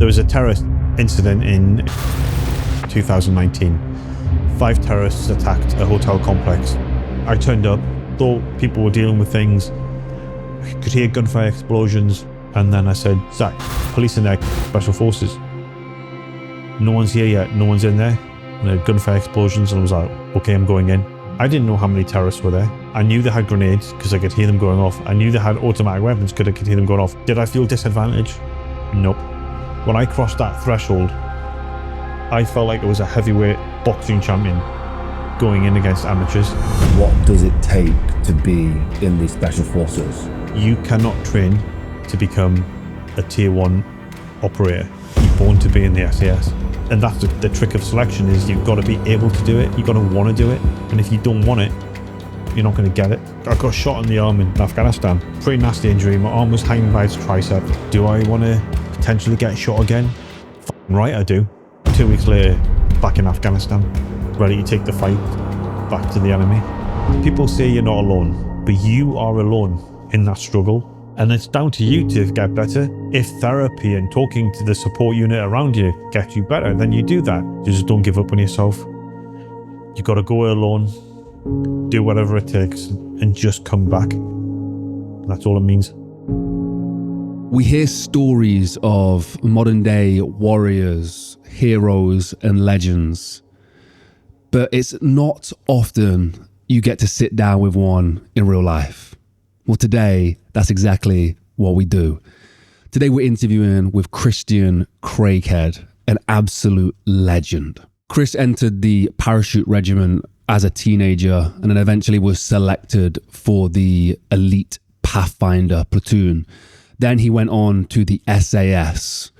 There was a terrorist incident in 2019. 5 terrorists attacked a hotel complex. I turned up, thought people were dealing with things, could hear gunfire explosions, and then I said, Zach, police in there, special forces. No one's here yet, no one's in there. And there were gunfire explosions, and I was like, okay, I'm going in. I didn't know how many terrorists were there. I knew they had grenades because I could hear them going off. I knew they had automatic weapons because I could hear them going off. Did I feel disadvantaged? Nope. When I crossed that threshold, I felt like it was a heavyweight boxing champion going in against amateurs. What does it take to be in the special forces? You cannot train to become a tier 1 operator. You're born to be in the SAS. And that's the trick of selection, is you've got to be able to do it. You've got to want to do it. And if you don't want it, you're not going to get it. I got shot in the arm in Afghanistan. Pretty nasty injury. My arm was hanging by its tricep. Do I want to potentially get shot again? Right, I do. 2 weeks later, back in Afghanistan, ready to take the fight back to the enemy. People say you're not alone, but you are alone in that struggle. And it's down to you to get better. If therapy and talking to the support unit around you gets you better, then you do that. You just don't give up on yourself. You got to go alone, do whatever it takes, and just come back. That's all it means. We hear stories of modern day warriors, heroes, and legends, but it's not often you get to sit down with one in real life. Well, today, that's exactly what we do. Today, we're interviewing with Christian Craighead, an absolute legend. Chris entered the parachute regiment as a teenager and then eventually was selected for the elite Pathfinder platoon. Then he went on to the SAS.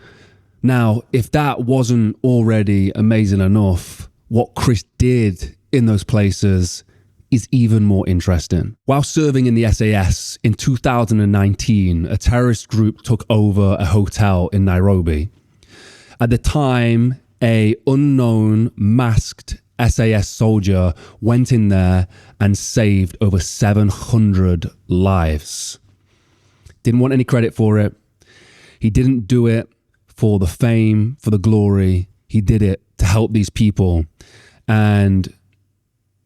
Now, if that wasn't already amazing enough, what Chris did in those places is even more interesting. While serving in the SAS in 2019, a terrorist group took over a hotel in Nairobi. At the time, an unknown masked SAS soldier went in there and saved over 700 lives. Didn't want any credit for it. He didn't do it for the fame, for the glory. He did it to help these people. And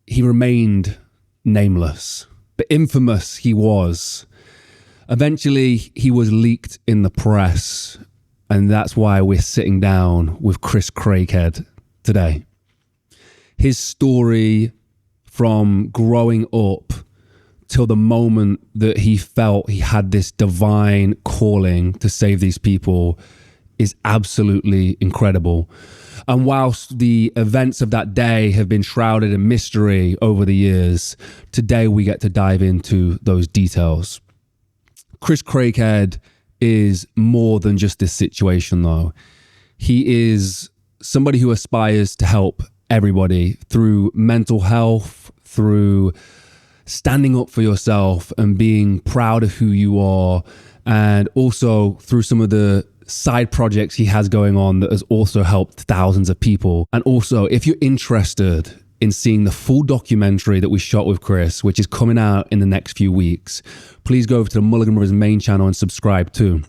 he remained nameless, but infamous he was. Eventually, he was leaked in the press, and that's why we're sitting down with Chris Craighead today. His story from growing up till the moment that he felt he had this divine calling to save these people is absolutely incredible. And whilst the events of that day have been shrouded in mystery over the years, today we get to dive into those details. Chris Craighead is more than just this situation, though. He is somebody who aspires to help everybody through mental health, through standing up for yourself and being proud of who you are, and also through some of the side projects he has going on that has also helped thousands of people. And also, if you're interested in seeing the full documentary that we shot with Chris, which is coming out in the next few weeks, please go over to the Mulligan Brothers main channel and subscribe too,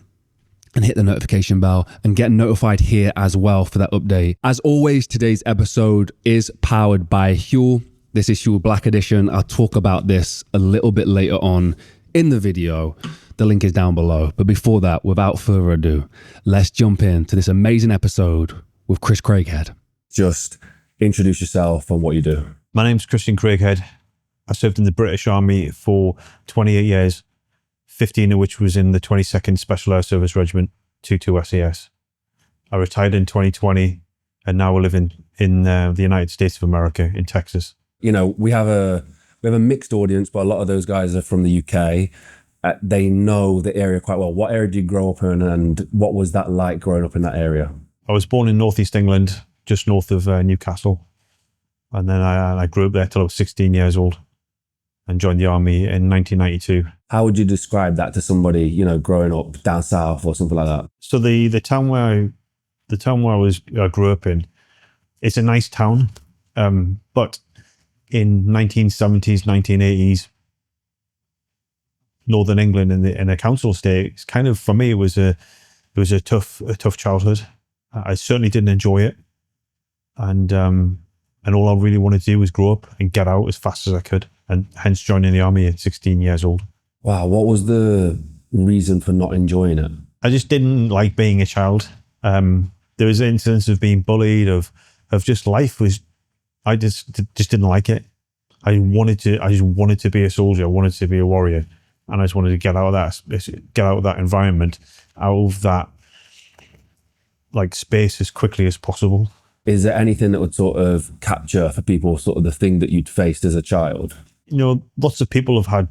and hit the notification bell and get notified here as well for that update. As always, today's episode is powered by HUEL. This is HUEL Black Edition. I'll talk about this a little bit later on in the video. The link is down below. But before that, without further ado, let's jump into this amazing episode with Chris Craighead. Just introduce yourself and what you do. My name's Christian Craighead. I served in the British Army for 28 years, 15 of which was in the 22nd Special Air Service Regiment, 22 SAS. I retired in 2020 and now we're living in the United States of America, in Texas. You know, we have a mixed audience, but a lot of those guys are from the UK. They know the area quite well. What area did you grow up in, and what was that like growing up in that area? I was born in Northeast England, just north of Newcastle. And then I grew up there till I was 16 years old and joined the army in 1992. How would you describe that to somebody, you know, growing up down south or something like that? So the town where I grew up in, it's a nice town, but in 1970s, 1980s, Northern England in a council state, it's kind of, for me, it was a tough childhood. I certainly didn't enjoy it. And all I really wanted to do was grow up and get out as fast as I could, and hence joining the army at 16 years old. Wow, what was the reason for not enjoying it? I just didn't like being a child. There was incidents of being bullied, of just life was, I just didn't like it. I just wanted to be a soldier. I wanted to be a warrior, and I just wanted to get out of that environment, out of that like space as quickly as possible. Is there anything that would sort of capture for people sort of the thing that you'd faced as a child? You know, lots of people have had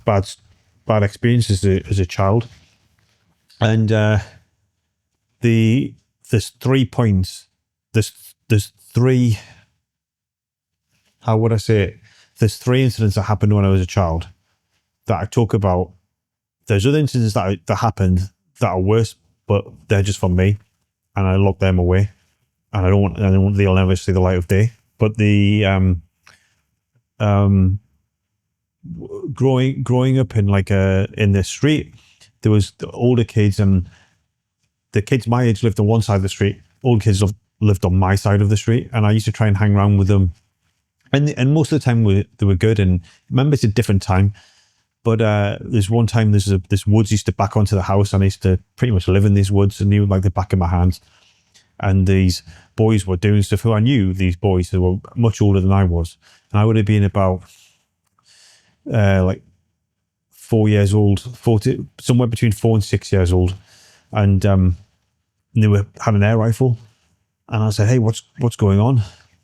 bad experiences as a child, and there's 3 points. There's three. How would I say it? There's 3 incidents that happened when I was a child that I talk about. There's other incidents that happened that are worse, but they're just for me, and I lock them away, and I don't want they'll never see the light of day. But the growing up in in the street, there was the older kids, and the kids my age lived on one side of the street. Older kids lived on my side of the street, and I used to try and hang around with them. And most of the time they were good. And remember, it's a different time. But there's one time this woods used to back onto the house, and I used to pretty much live in these woods, and they were like the back of my hands. And these boys were doing stuff. Who I knew, these boys who were much older than I was, and I would have been about like 4 years old, somewhere between 4 and 6 years old, and they had an air rifle, and I said, "Hey, what's going on?"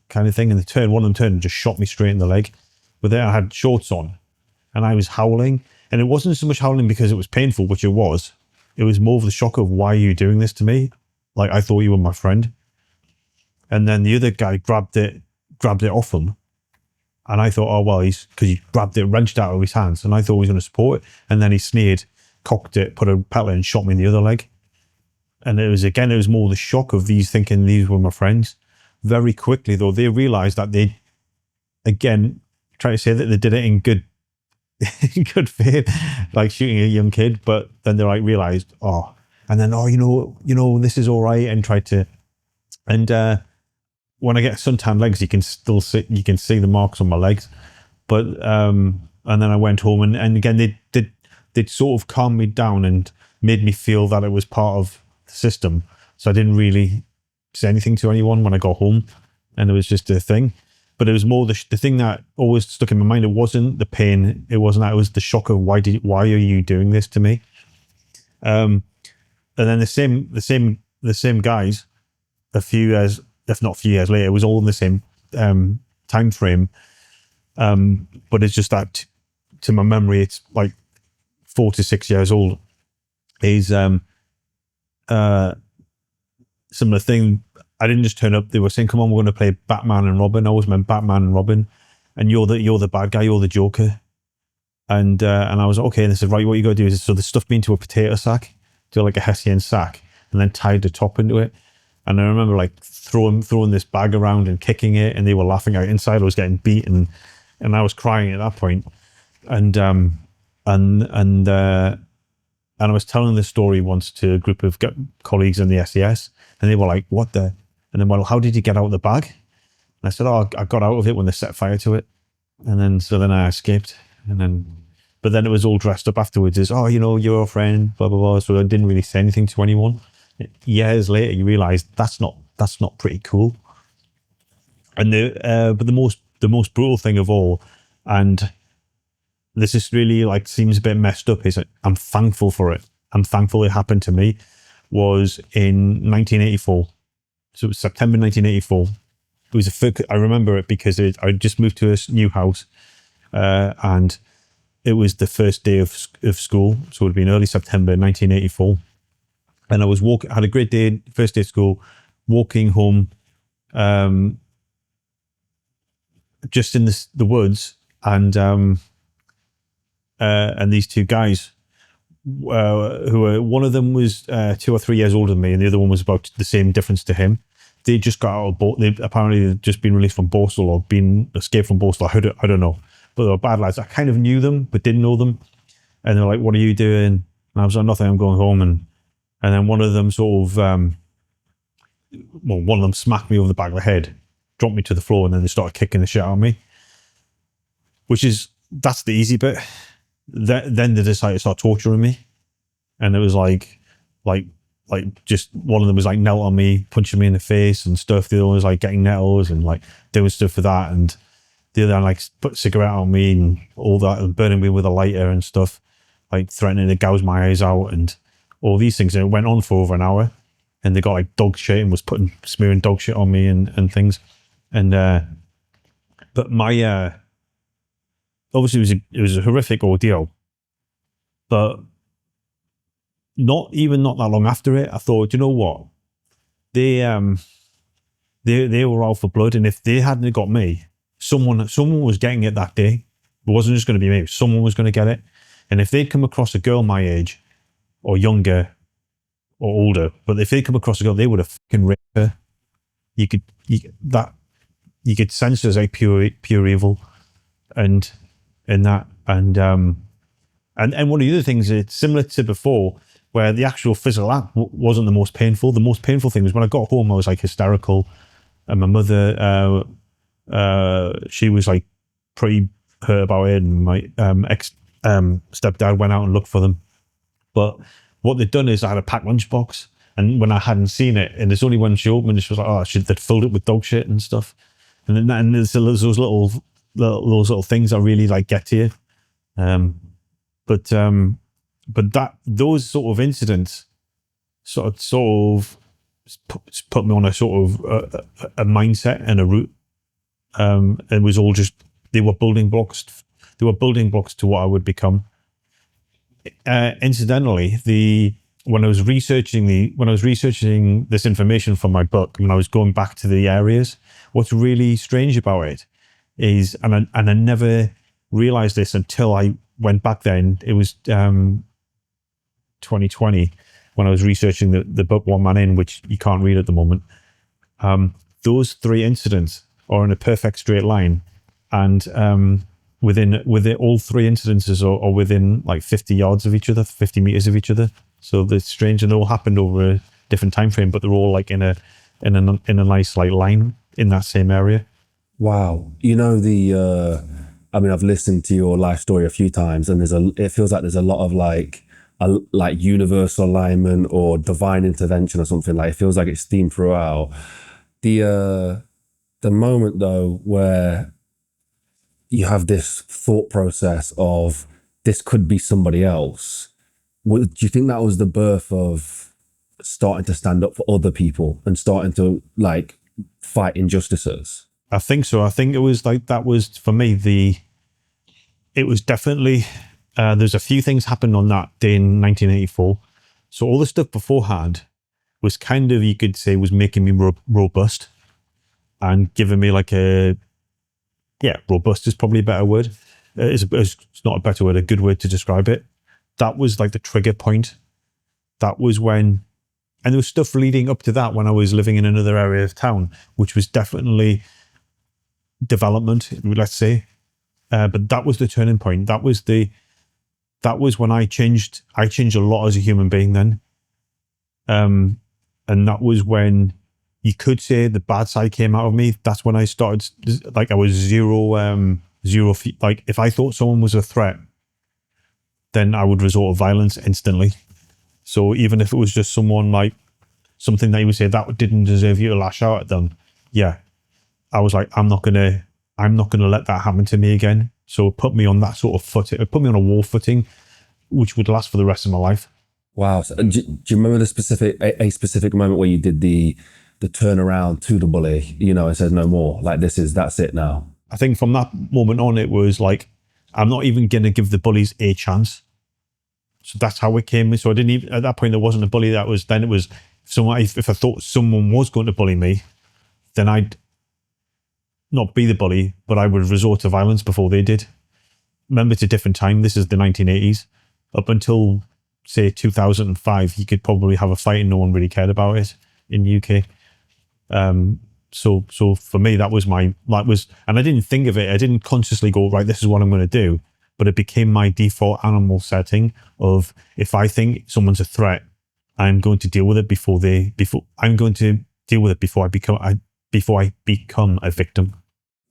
kind of thing. And one of them turned and just shot me straight in the leg. But then I had shorts on, and I was howling, and it wasn't so much howling because it was painful, which it was. It was more of the shock of, why are you doing this to me? Like, I thought you were my friend. And then the other guy grabbed it off him. And I thought, oh, well, because he grabbed it, wrenched it out of his hands. And I thought he was going to support it. And then he sneered, cocked it, put a pellet and shot me in the other leg. And it was more the shock of these thinking these were my friends. Very quickly, though, they realized that they, again, try to say that they did it in good faith, like shooting a young kid. But then they realized, you know, this is all right, and tried to. And when I get suntan legs, you can see the marks on my legs. But and then I went home, and again they'd sort of calmed me down and made me feel that it was part of the system. So I didn't really say anything to anyone when I got home, and it was just a thing. But it was more the thing that always stuck in my mind. It wasn't the pain. It wasn't that. It was the shock of, why are you doing this to me? And then the same guys, a few years, if not a few years later, it was all in the same time frame. But it's just that to my memory, it's like 4 to 6 years old. Is similar thing. I didn't just turn up. They were saying, "Come on, we're going to play Batman and Robin." I always meant Batman and Robin, and you're the bad guy, you're the Joker. And I was okay. And they said, "Right, what you got to do is," so they stuffed me into a potato sack, do like a Hessian sack, and then tied the top into it. And I remember like throwing this bag around and kicking it, and they were laughing. Out inside, I was getting beaten, and I was crying at that point. And I was telling this story once to a group of colleagues in the SAS, and they were like, "What the?" And then, "Well, how did you get out of the bag?" And I said, "Oh, I got out of it when they set fire to it." And then I escaped. But then it was all dressed up afterwards as, "Oh, you know, you're a friend, blah, blah, blah." So I didn't really say anything to anyone. Years later, you realize that's not pretty cool. And but the most brutal thing of all, and this is really like seems a bit messed up, is I'm thankful for it. I'm thankful it happened to me. Was in 1984. So it was September 1984. It was I remember it because I just moved to a new house, and it was the first day of school. So it would have been early September 1984. And I was had a great day, first day of school, walking home, just in the woods, and these two guys, who were, one of them was 2 or 3 years older than me, and the other one was about the same difference to him. They just got out of they apparently had just been released from Borstal, or been escaped from Borstal. I don't know, but they were bad lads. I kind of knew them, but didn't know them. And they were like, "What are you doing?" And I was like, "Nothing. I'm going home." And then one of them sort of well, one of them smacked me over the back of the head, dropped me to the floor, and then they started kicking the shit out of me. That's the easy bit. Then they decided to start torturing me, and it was like just one of them was like knelt on me, punching me in the face and stuff. The other one was like getting nettles and like doing stuff for that, and the other one like put a cigarette on me and all that, and burning me with a lighter and stuff, like threatening to gouge my eyes out and all these things. And it went on for over an hour, and they got like dog shit and was smearing dog shit on me and things. And but my obviously it was a horrific ordeal, but not that long after it, I thought, you know what, they were out for blood, and if they hadn't got me, someone was getting it that day. It wasn't just going to be me. Someone was going to get it, and if they'd come across a girl my age, or younger, or older, but if they come across a girl, they would have fucking raped her. You could sense there's like pure evil, and one of the other things, it's similar to before, where the actual physical act wasn't the most painful. The most painful thing was when I got home, I was like hysterical, and my mother, she was like pretty hurt about it, and my ex stepdad went out and looked for them. But what they'd done is I had a packed lunchbox, and when I hadn't seen it, and it's only when she opened it, she was like, oh, they'd filled it with dog shit and stuff. And there's those little things that really like get to you. But those sort of incidents sort of put me on a sort of a mindset and a route. It was all just, they were building blocks to what I would become. Incidentally, when I was researching this information for my book, when I was going back to the areas, what's really strange about it is, and I never realized this until I went back then. It was 2020 when I was researching the book One Man In, which you can't read at the moment. Those three incidents are in a perfect straight line, and within all three incidences are within like 50 yards of each other, 50 meters of each other. So it's strange, and it all happened over a different time frame, but they're all like in a nice like line in that same area. Wow. You know, I mean, I've listened to your life story a few times, and it feels like there's a lot of like universal alignment or divine intervention or something. Like, it feels like it's themed throughout. The moment though where you have this thought process of this could be somebody else, do you think that was the birth of starting to stand up for other people and starting to like fight injustices? I think so. I think it was like, that was for me, it was definitely, there's a few things happened on that day in 1984. So all the stuff beforehand was kind of, you could say, was making me robust and giving me like robust is probably a better word. It's not a better word, a good word to describe it. That was like the trigger point. That was when, and there was stuff leading up to that when I was living in another area of town, which was definitely development, let's say. But that was the turning point. That was when I changed a lot as a human being then. And that was when you could say the bad side came out of me. That's when I started, like, I was zero, like, if I thought someone was a threat, then I would resort to violence instantly. So even if it was just someone, like something that you would say that didn't deserve you to lash out at them, yeah, I was like, I'm not gonna let that happen to me again. So it put me on that sort of footing. It put me on a war footing, which would last for the rest of my life. Wow. So, do you remember a specific moment where you did the turnaround to the bully, you know, and said no more, like that's it now? I think from that moment on, it was like, I'm not even going to give the bullies a chance. So that's how it came. So I didn't even, at that point, there wasn't a bully. It was if I thought someone was going to bully me, then I'd not be the bully, but I would resort to violence before they did. Remember, it's a different time. This is the 1980s. Up until, say, 2005, you could probably have a fight and no one really cared about it in the UK. So for me, and I didn't think of it. I didn't consciously go, right, this is what I'm going to do. But it became my default animal setting of, if I think someone's a threat, I'm going to deal with it before I'm going to deal with it before I become a victim.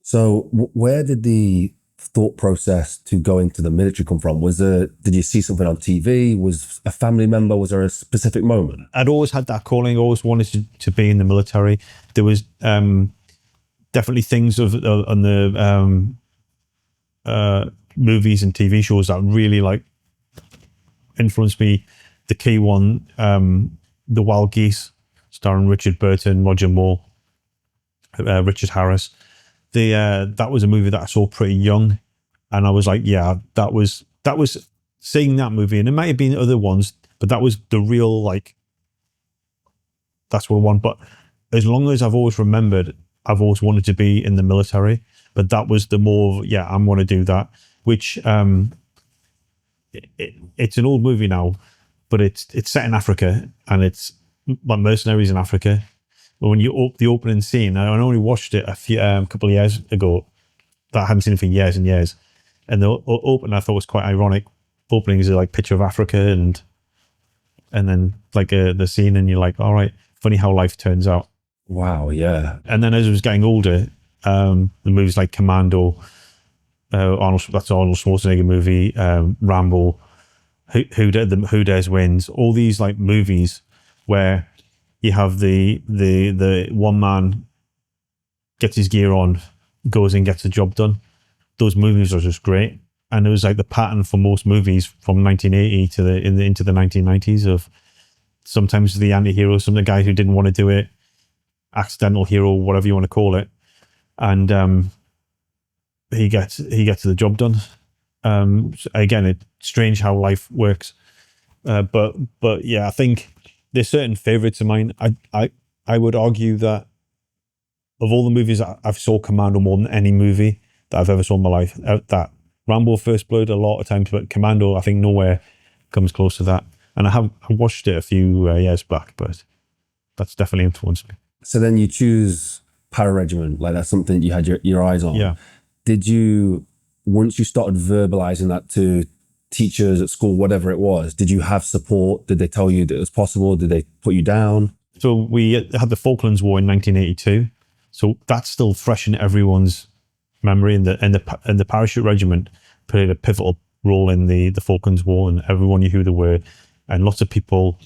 So where did the thought process to go into the military come from? Did you see something on TV? Was a family member? Was there a specific moment? I'd always had that calling, always wanted to be in the military. There was definitely things on the movies and TV shows that really like influenced me. The key one, The Wild Geese, starring Richard Burton, Roger Moore, Richard Harris. That was a movie that I saw pretty young, and I was like, yeah, that was seeing that movie, and it might have been other ones, but that was the real, like, that's what I want. But as long as I've always remembered, I've always wanted to be in the military. But that was the more, yeah, I'm going to do that. Which it's an old movie now, but it's set in Africa, and it's like mercenaries in Africa. But when the opening scene, I only watched it a couple of years ago. That I hadn't seen it for years and years. And the opening I thought was quite ironic. Opening is like picture of Africa, and then like the scene, and you're like, all right, funny how life turns out. Wow, yeah. And then as I was getting older, the movies like Commando, that's Arnold Schwarzenegger movie, Rambo, Who Dares Wins, all these like movies where you have the one man gets his gear on, goes and gets the job done. Those movies are just great. And it was like the pattern for most movies from 1980 to into the 1990s of sometimes the anti-hero, some of the guy who didn't want to do it, accidental hero, whatever you want to call it. And he gets the job done. So again, it's strange how life works. But yeah, I think there's certain favorites of mine. I would argue that of all the movies I've saw Commando more than any movie that I've ever saw in my life. That Rambo, First Blood, a lot of times, but Commando, I think nowhere comes close to that. And I watched it a few years back, but that's definitely influenced me. So then you choose para regiment, like that's something you had your eyes on. Yeah. Did you, once you started verbalizing that to teachers at school, whatever it was, did you have support? Did they tell you that it was possible? Did they put you down? So we had the Falklands War in 1982. So that's still fresh in everyone's memory, and the parachute regiment played a pivotal role in the Falklands War, and everyone knew who they were, and lots of people.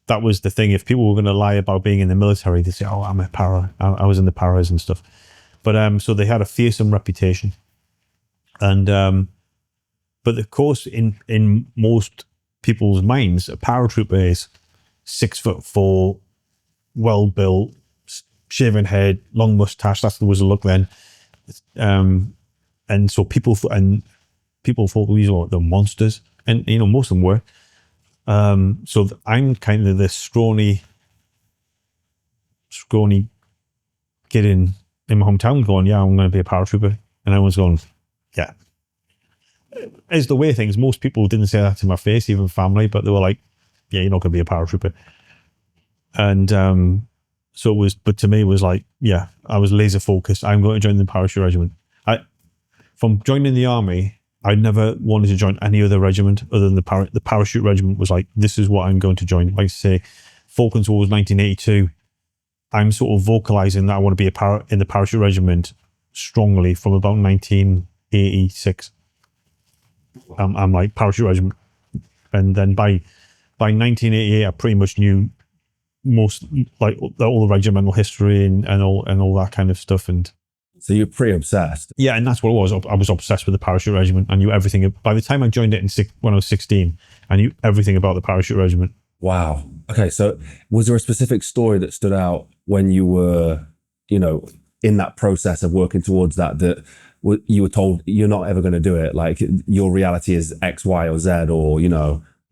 That was the thing. If people were going to lie about being in the military, they say, "Oh, I'm a para. I was in the paras and stuff." But so they had a fearsome reputation, and but of course, in most people's minds, a paratrooper is 6'4", well built, shaven head, long mustache. That was the look then. And so people thought these were the monsters, and most of them were. So I'm kind of this scrawny kid in my hometown going, yeah, I'm going to be a paratrooper, and everyone's going, yeah. It's the way things. Most people didn't say that to my face, even family, but they were like, yeah, you're not going to be a paratrooper. And so it was, but to me it was like, yeah, I was laser focused. I'm going to join the parachute regiment. From joining the army, I never wanted to join any other regiment other than the parachute regiment was like, this is what I'm going to join. Like I say, Falklands War was 1982. I'm sort of vocalizing that I want to be in the parachute regiment strongly from about 1986. I'm like parachute regiment, and then by 1988, I pretty much knew most, like all the regimental history and all that kind of stuff. And so you're pretty obsessed. Yeah, and that's what it was. I was obsessed with the parachute regiment. I knew everything. By the time I joined it when I was 16, I knew everything about the parachute regiment. Wow. Okay, so was there a specific story that stood out when you were, in that process of working towards that you were told you're not ever going to do it? Like your reality is X, Y, or Z, or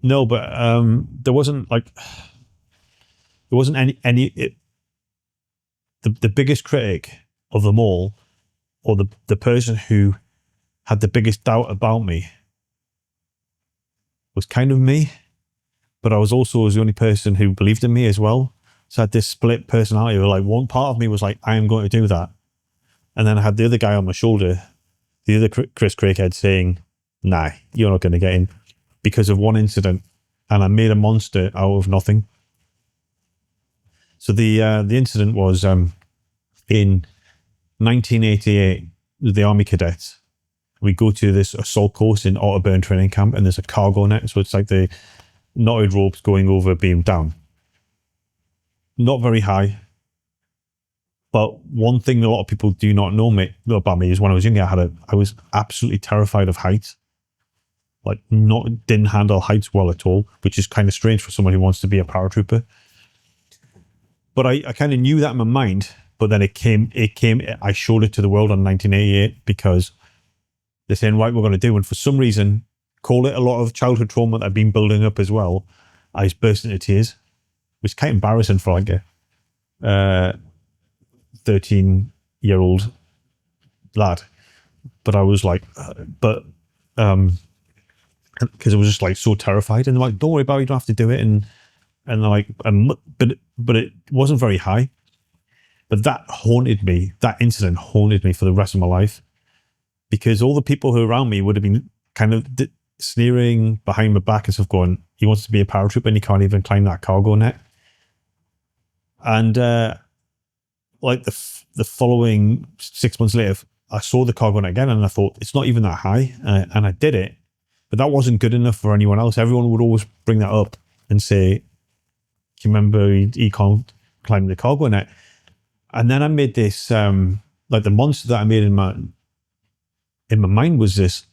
No, but there wasn't any. The biggest critic of them all, or the person who had the biggest doubt about me, was kind of me, but I was also the only person who believed in me as well. So I had this split personality where like one part of me was like, I am going to do that. And then I had the other guy on my shoulder, the other Chris Craighead, saying, nah, you're not going to get in, because of one incident. And I made a monster out of nothing. So the incident was in 1988. The Army cadets. We go to this assault course in Otterburn training camp, and there's a cargo net. So it's like the knotted ropes going over beam down. Not very high. But one thing a lot of people do not know about me is when I was younger, I was absolutely terrified of heights. Like, didn't handle heights well at all, which is kind of strange for someone who wants to be a paratrooper. But I kind of knew that in my mind, but then I showed it to the world in 1988 because they're saying, right, we're going to do. And for some reason, call it a lot of childhood trauma that I've been building up as well, I just burst into tears, which is kind of embarrassing for like a 13-year-old lad. But I was like, because I was just like so terrified, and they're like, don't worry about it, you don't have to do it. And they're like, but it wasn't very high. But that incident haunted me for the rest of my life, because all the people who were around me would have been kind of sneering behind my back and stuff, going, he wants to be a paratrooper and he can't even climb that cargo net. And like the following 6 months later, I saw the cargo net again, and I thought, it's not even that high. And I did it. But that wasn't good enough for anyone else. Everyone would always bring that up and say, do you remember he can't climb the cargo net? And then I made this, like the monster that I made in my mind was this,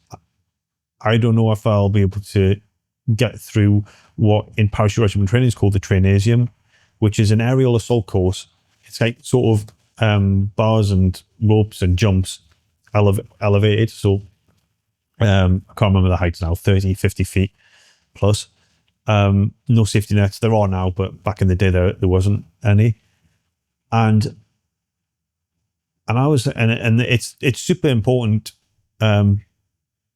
I don't know if I'll be able to get through what in parachute regiment training is called the trainasium, which is an aerial assault course. It's like sort of bars and ropes and jumps elevated. So I can't remember the heights now, 30, 50 feet plus. No safety nets. There are now, but back in the day there wasn't any. And I was, and it's super important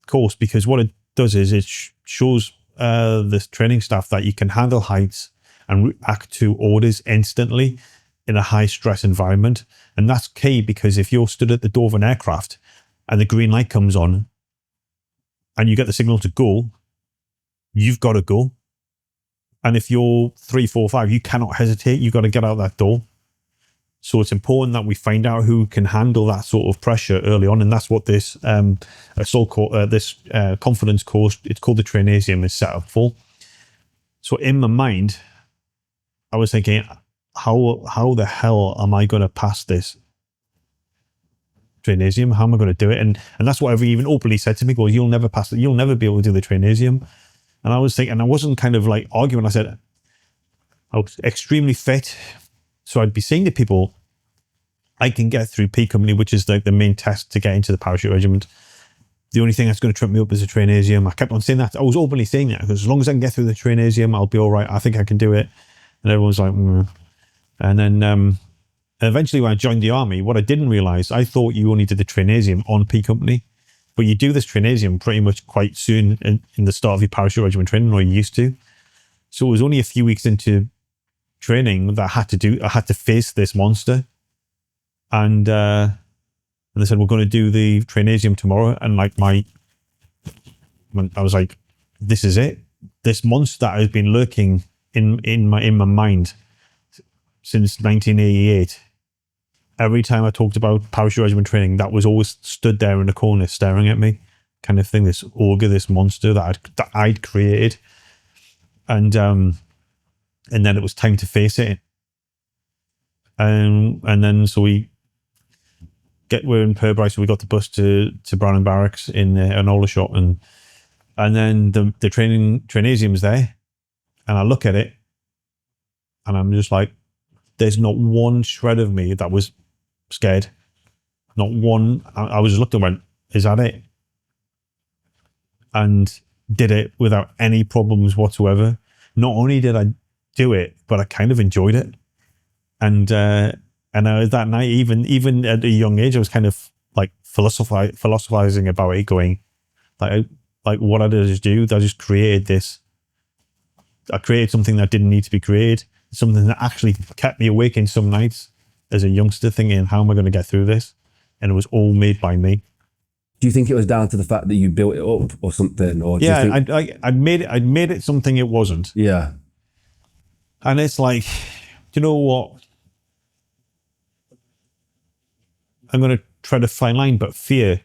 course, because what it does is it shows the training staff that you can handle heights and react to orders instantly in a high stress environment. And that's key, because if you're stood at the door of an aircraft and the green light comes on and you get the signal to go, you've got to go. And if you're 3, 4, 5, you cannot hesitate. You've got to get out that door. So it's important that we find out who can handle that sort of pressure early on. And that's what this assault course, this confidence course, it's called the trainasium, is set up for. So in my mind, I was thinking, how the hell am I going to pass this trainasium? How am I going to do it? And that's what everyone even openly said to me, goes, you'll never pass it. You'll never be able to do the trainasium. And I was thinking, and I wasn't kind of like arguing. I said, I was extremely fit. So I'd be saying to people, I can get through P Company, which is like the main test to get into the parachute regiment. The only thing that's going to trip me up is the trainasium. I kept on saying that. I was openly saying that, because as long as I can get through the trainasium, I'll be all right. I think I can do it. And everyone's like, And then eventually when I joined the army, what I didn't realize, I thought you only did the trainasium on P Company, but you do this trainasium pretty much quite soon in the start of your parachute regiment training, or you used to. So it was only a few weeks into training that I had to face this monster. And they said, we're going to do the trainasium tomorrow. And like I was like, this is it. This monster has been lurking in my mind since 1988. Every time I talked about parachute regiment training, that was always stood there in the corner staring at me, kind of thing. This ogre, this monster that I'd created. And then it was time to face it. And then so we're in Purbright, so we got the bus to Browning Barracks in Aldershot, and then the trainasium's there, and I look at it, and I'm just like, there's not one shred of me that was scared. Not one. I was just looking and went, is that it? And did it without any problems whatsoever. Not only did I do it, but I kind of enjoyed it. And that night, even at a young age, I was kind of like philosophizing about it, going like what I did just do. I just created this. I created something that didn't need to be created. Something that actually kept me awake in some nights as a youngster, thinking, how am I going to get through this? And it was all made by me. Do you think it was down to the fact that you built it up or something? Or yeah, do you think... I'd made it something it wasn't. Yeah. And it's like, you know what? I'm going to try to fine line, but fear,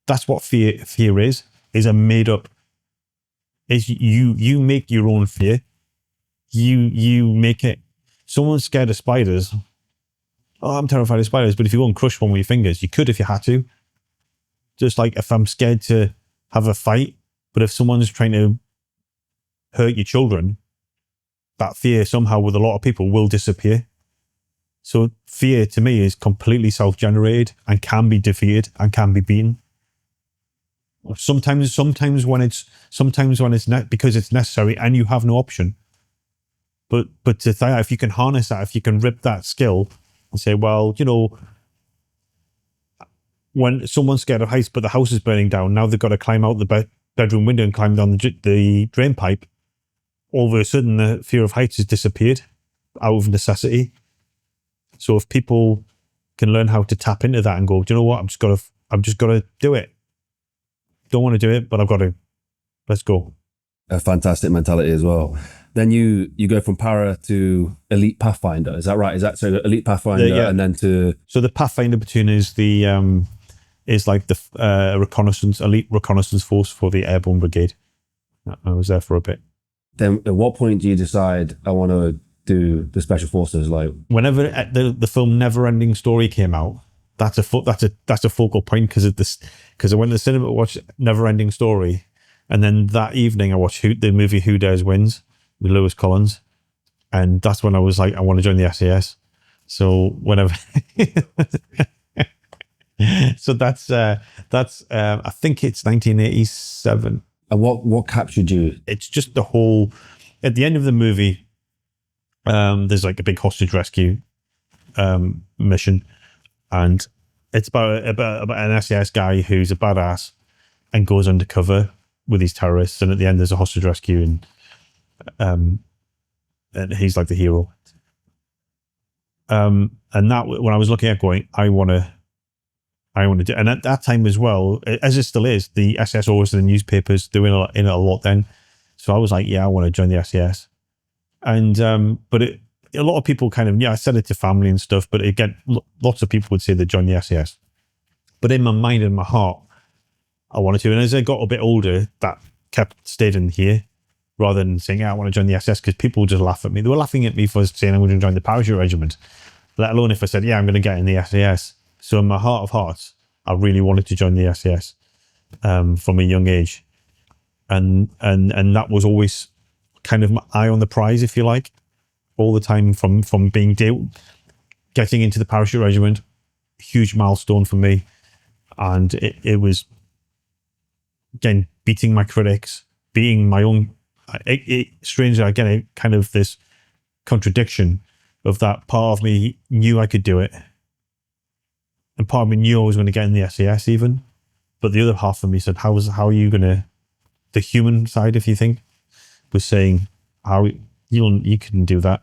that's what fear is a made up, is you make your own fear. You make it, someone's scared of spiders. Oh, I'm terrified of spiders, but if you go and crush one with your fingers, you could if you had to. Just like if I'm scared to have a fight, but if someone's trying to hurt your children, that fear somehow with a lot of people will disappear. So fear to me is completely self-generated and can be defeated and can be beaten. Sometimes when it's because it's necessary and you have no option. But to think, if you can harness that, if you can rip that skill and say, well, you know, when someone's scared of heights, but the house is burning down, now they've got to climb out the bedroom window and climb down the drain pipe. All of a sudden, the fear of heights has disappeared out of necessity. So if people can learn how to tap into that and go, do you know what? I'm just got to do it. Don't want to do it, but I've got to. Let's go. A fantastic mentality as well. Then you go from para to elite pathfinder. Is that right? Is that so? Elite pathfinder, yeah. And then to so the pathfinder platoon is the is like the elite reconnaissance force for the airborne brigade. I was there for a bit. Then at what point do you decide I want to do the special forces? Like whenever the film Neverending Story came out, that's a focal point because I went to the cinema to watch Neverending Story, and then that evening I watched the movie Who Dares Wins with Lewis Collins, and that's when I was like, I want to join the SAS. So whenever, so that's I think it's 1987. And what captured you? It's just the whole. At the end of the movie, there's like a big hostage rescue mission, and it's about an SAS guy who's a badass and goes undercover with these terrorists, and at the end there's a hostage rescue, and he's like the hero. And that, when I was looking at going, I want to do, and at that time as well, as it still is, the SAS always in the newspapers doing in it a lot then. So I was like, yeah, I want to join the SAS. And but a lot of people kind of, I said it to family and stuff, but again, lots of people would say they join the SAS. But in my mind and my heart, I wanted to. And as I got a bit older, that stayed in here, rather than saying, I want to join the SS, because people would just laugh at me. They were laughing at me for saying I'm going to join the parachute regiment, let alone if I said, I'm going to get in the SAS. So in my heart of hearts, I really wanted to join the SAS from a young age. And that was always kind of my eye on the prize, if you like, all the time from being getting into the parachute regiment, huge milestone for me. And it was, again, beating my critics, being my own, strangely, again, kind of this contradiction of that part of me knew I could do it. And part of me knew I was going to get in the SAS even. But the other half of me said, how are you going to, the human side, if you think, was saying, how you couldn't do that.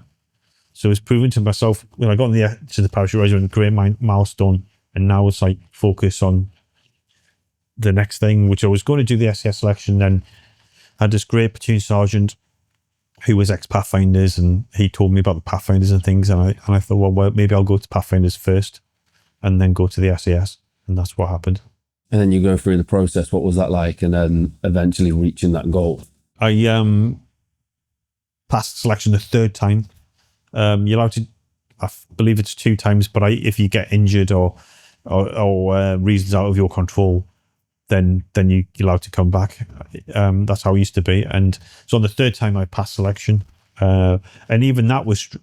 So it's proven to myself when I got to the parachute regiment, great milestone. And now it's like focus on the next thing, which I was going to do the SAS selection. Then I had this great platoon sergeant who was ex-Pathfinders, and he told me about the Pathfinders and things. And I thought, well, maybe I'll go to Pathfinders first and then go to the SAS. And that's what happened. And then you go through the process. What was that like? And then eventually reaching that goal. I passed selection the third time. You're allowed to, I believe it's 2 times, but if you get injured or reasons out of your control, then you're allowed to come back. That's how it used to be. And so on the third time I passed selection. And even that was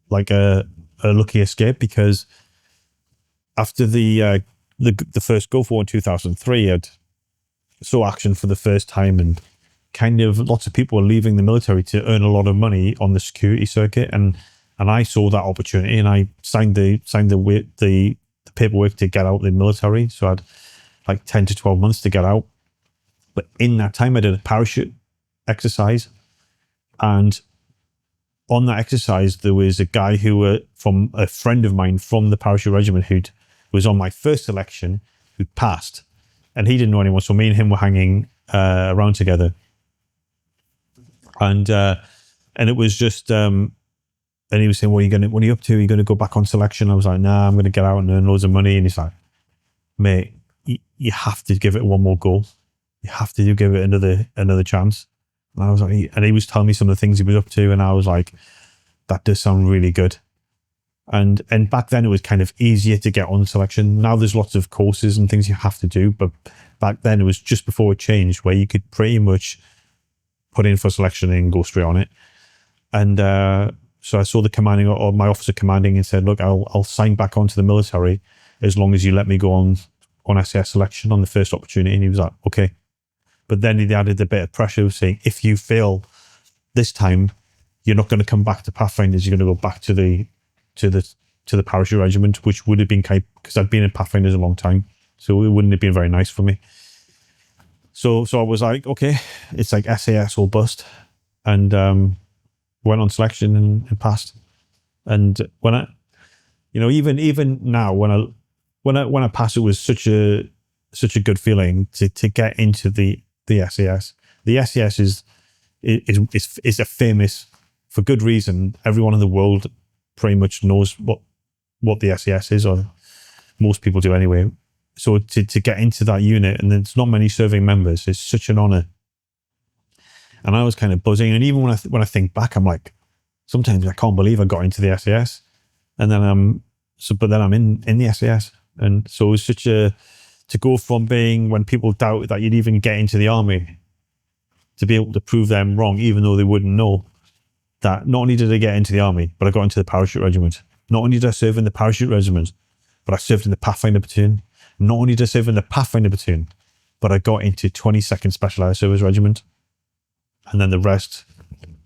like a lucky escape, because after the first Gulf War in 2003, I'd saw action for the first time, and kind of lots of people were leaving the military to earn a lot of money on the security circuit, and I saw that opportunity, and I signed the paperwork to get out of the military. So I had like 10 to 12 months to get out. But in that time, I did a parachute exercise, and on that exercise, there was a guy from a friend of mine from the parachute regiment who was on my first selection, who passed, and he didn't know anyone. So me and him were hanging around together. And it was just, and he was saying, what are you up to? Are you going to go back on selection? I was like, nah, I'm going to get out and earn loads of money. And he's like, mate, you have to give it one more go. You have to give it another chance. And I was like, and he was telling me some of the things he was up to, and I was like, that does sound really good. And back then it was kind of easier to get on selection. Now there's lots of courses and things you have to do, but back then it was just before it changed, where you could pretty much put in for selection and go straight on it. And so I saw the commanding, or my officer commanding, and said, look, I'll sign back onto the military as long as you let me go on SAS selection on the first opportunity. And he was like, okay. But then he added a bit of pressure, saying, if you fail this time, you're not going to come back to Pathfinders. You're going to go back to the parachute regiment, which would have been because I'd been in Pathfinders a long time, so it wouldn't have been very nice for me. So I was like, okay, it's like SAS or bust, and went on selection and passed. And when I, even now when I passed, it was such a good feeling to get into the SAS. The SAS is a famous, for good reason. Everyone in the world pretty much knows what the SAS is, or most people do anyway. So to get into that unit, and there's not many serving members, it's such an honor. And I was kind of buzzing. And even when I think back, I'm like, sometimes I can't believe I got into the SAS. And then I'm in the SAS. And so it was to go from being, when people doubt that you'd even get into the army, to be able to prove them wrong, even though they wouldn't know, that not only did I get into the army, but I got into the parachute regiment. Not only did I serve in the parachute regiment, but I served in the Pathfinder platoon. Not only did I serve in the Pathfinder platoon, but I got into 22nd Specialised Service Regiment. And then the rest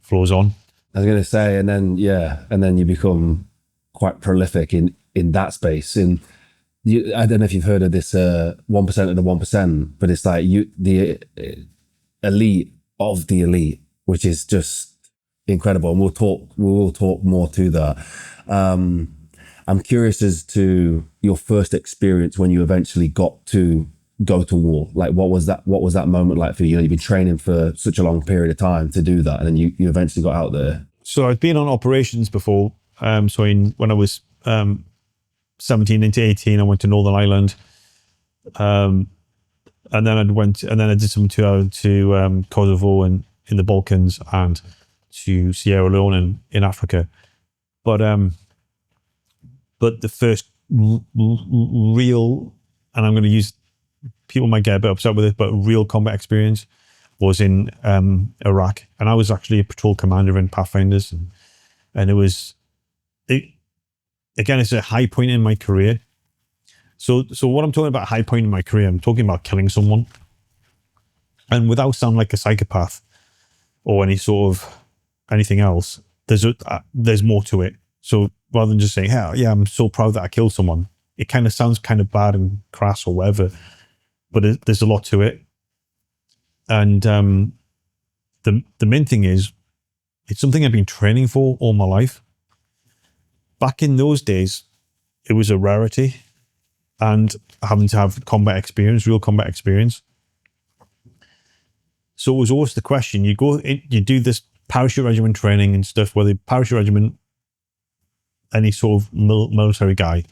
flows on. I was going to say, and then you become quite prolific in that space. I don't know if you've heard of this 1% of the 1%, but it's like the elite of the elite, which is just incredible. And we'll talk more to that. I'm curious as to your first experience when you eventually got to go to war. Like, what was that moment like for you? You've been training for such a long period of time to do that, and then you eventually got out there. So I'd been on operations before. When I was 17 into 18, I went to Northern Ireland, and then I did some tour to Kosovo and in the Balkans, and to Sierra Leone in Africa. But the first real, and I'm going to use, people might get a bit upset with it, but real combat experience was in Iraq. And I was actually a patrol commander in Pathfinders. And again, it's a high point in my career. So what I'm talking about high point in my career, I'm talking about killing someone. And without sounding like a psychopath or any sort of anything else, there's more to it. So rather than just saying, hell yeah, I'm so proud that I killed someone, it kind of sounds kind of bad and crass or whatever, but there's a lot to it. And the main thing is, it's something I've been training for all my life. Back in those days, it was a rarity, and having to have real combat experience. So it was always the question, you do this parachute regiment training and stuff, where the parachute regiment, any sort of military guy,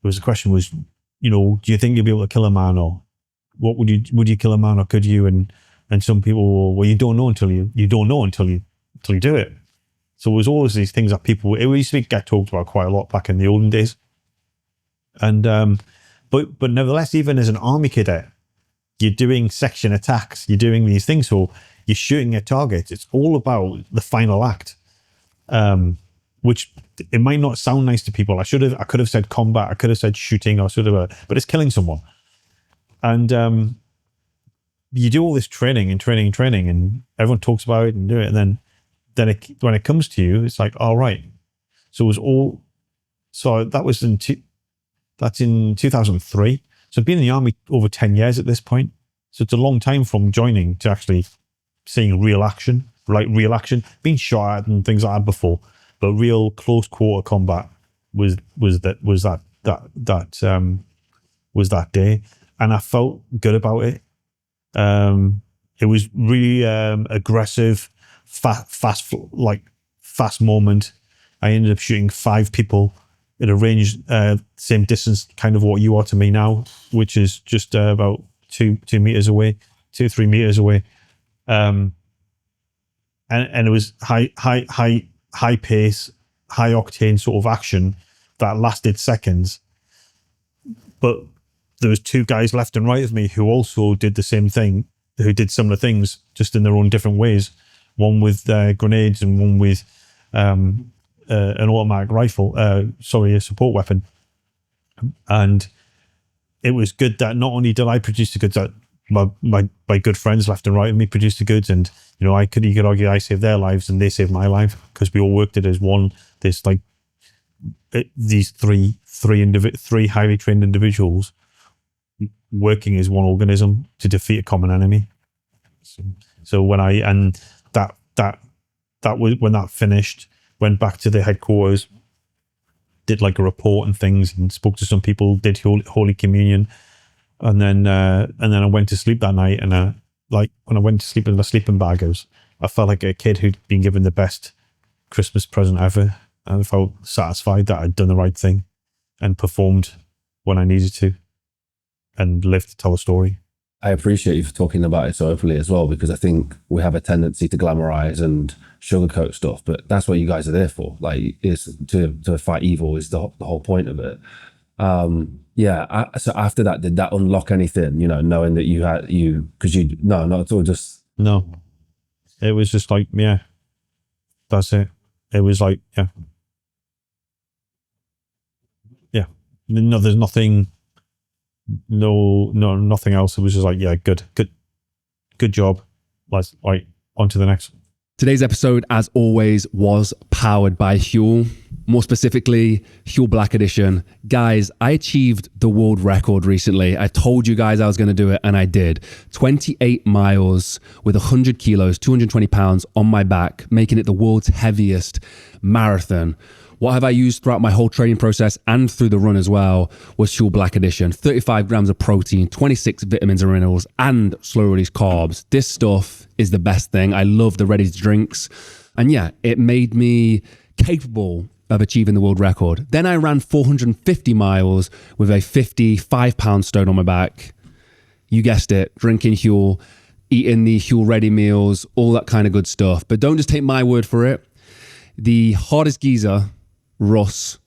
the question was, do you think you'll be able to kill a man, or would you kill a man, or could you? And some people, well, you don't know until you do it. So it was always these things that it used to get talked about quite a lot back in the olden days. And but nevertheless, even as an army cadet, you're doing section attacks, you're doing these things, so you're shooting at targets. It's all about the final act, which it might not sound nice to people. I could have said combat, I could have said shooting, but it's killing someone. And you do all this training, and everyone talks about it and do it, and then when it comes to you, it's like, all right. So it was all. So that was that's in 2003. So I've been in the army over 10 years at this point. So it's a long time from joining to actually seeing real action, being shot at and things like that before, but real close quarter combat was that day, and I felt good about it. It was really aggressive, fast moment. I ended up shooting 5 people at a range, same distance, kind of what you are to me now, which is just about 2 meters away, 2-3 meters away. And it was high pace, high octane sort of action that lasted seconds. But there was 2 guys left and right of me who also did the same thing, who did similar things, just in their own different ways. One with grenades and one with an automatic rifle, a support weapon. And it was good that not only did I produce the goods, that my good friends left and right of me produced the goods, and you could argue I saved their lives and they saved my life, because we all worked it as one. There's like these three highly trained individuals working as one organism to defeat a common enemy. So when that was when that finished, went back to the headquarters, did like a report and things, and spoke to some people, did Holy Communion, and then I went to sleep that night. And like when I went to sleep in the sleeping bag, I felt like a kid who'd been given the best Christmas present ever. I felt satisfied that I'd done the right thing and performed when I needed to and lived to tell a story. I appreciate you for talking about it so openly as well, because I think we have a tendency to glamorize and sugarcoat stuff, but that's what you guys are there for. Like, is to fight evil is the whole point of it. So after that, did that unlock anything? Knowing that no, not at all. Just no. It was just like, yeah, that's it. It was like, yeah. No, there's nothing. No, nothing else. It was just like, yeah, good job. Let's on to the next. Today's episode, as always, was powered by HUEL. More specifically, HUEL Black Edition. Guys, I achieved the world record recently. I told you guys I was going to do it, and I did. 28 miles with 100 kilos, 220 pounds on my back, making it the world's heaviest marathon. What have I used throughout my whole training process and through the run as well was HUEL Black Edition. 35 grams of protein, 26 vitamins and minerals, and slow release carbs. This stuff is the best thing. I love the ready drinks. And yeah, it made me capable of achieving the world record. Then I ran 450 miles with a 55-pound stone on my back. You guessed it, drinking HUEL, eating the HUEL ready meals, all that kind of good stuff. But don't just take my word for it. The hardest geezer, Russ,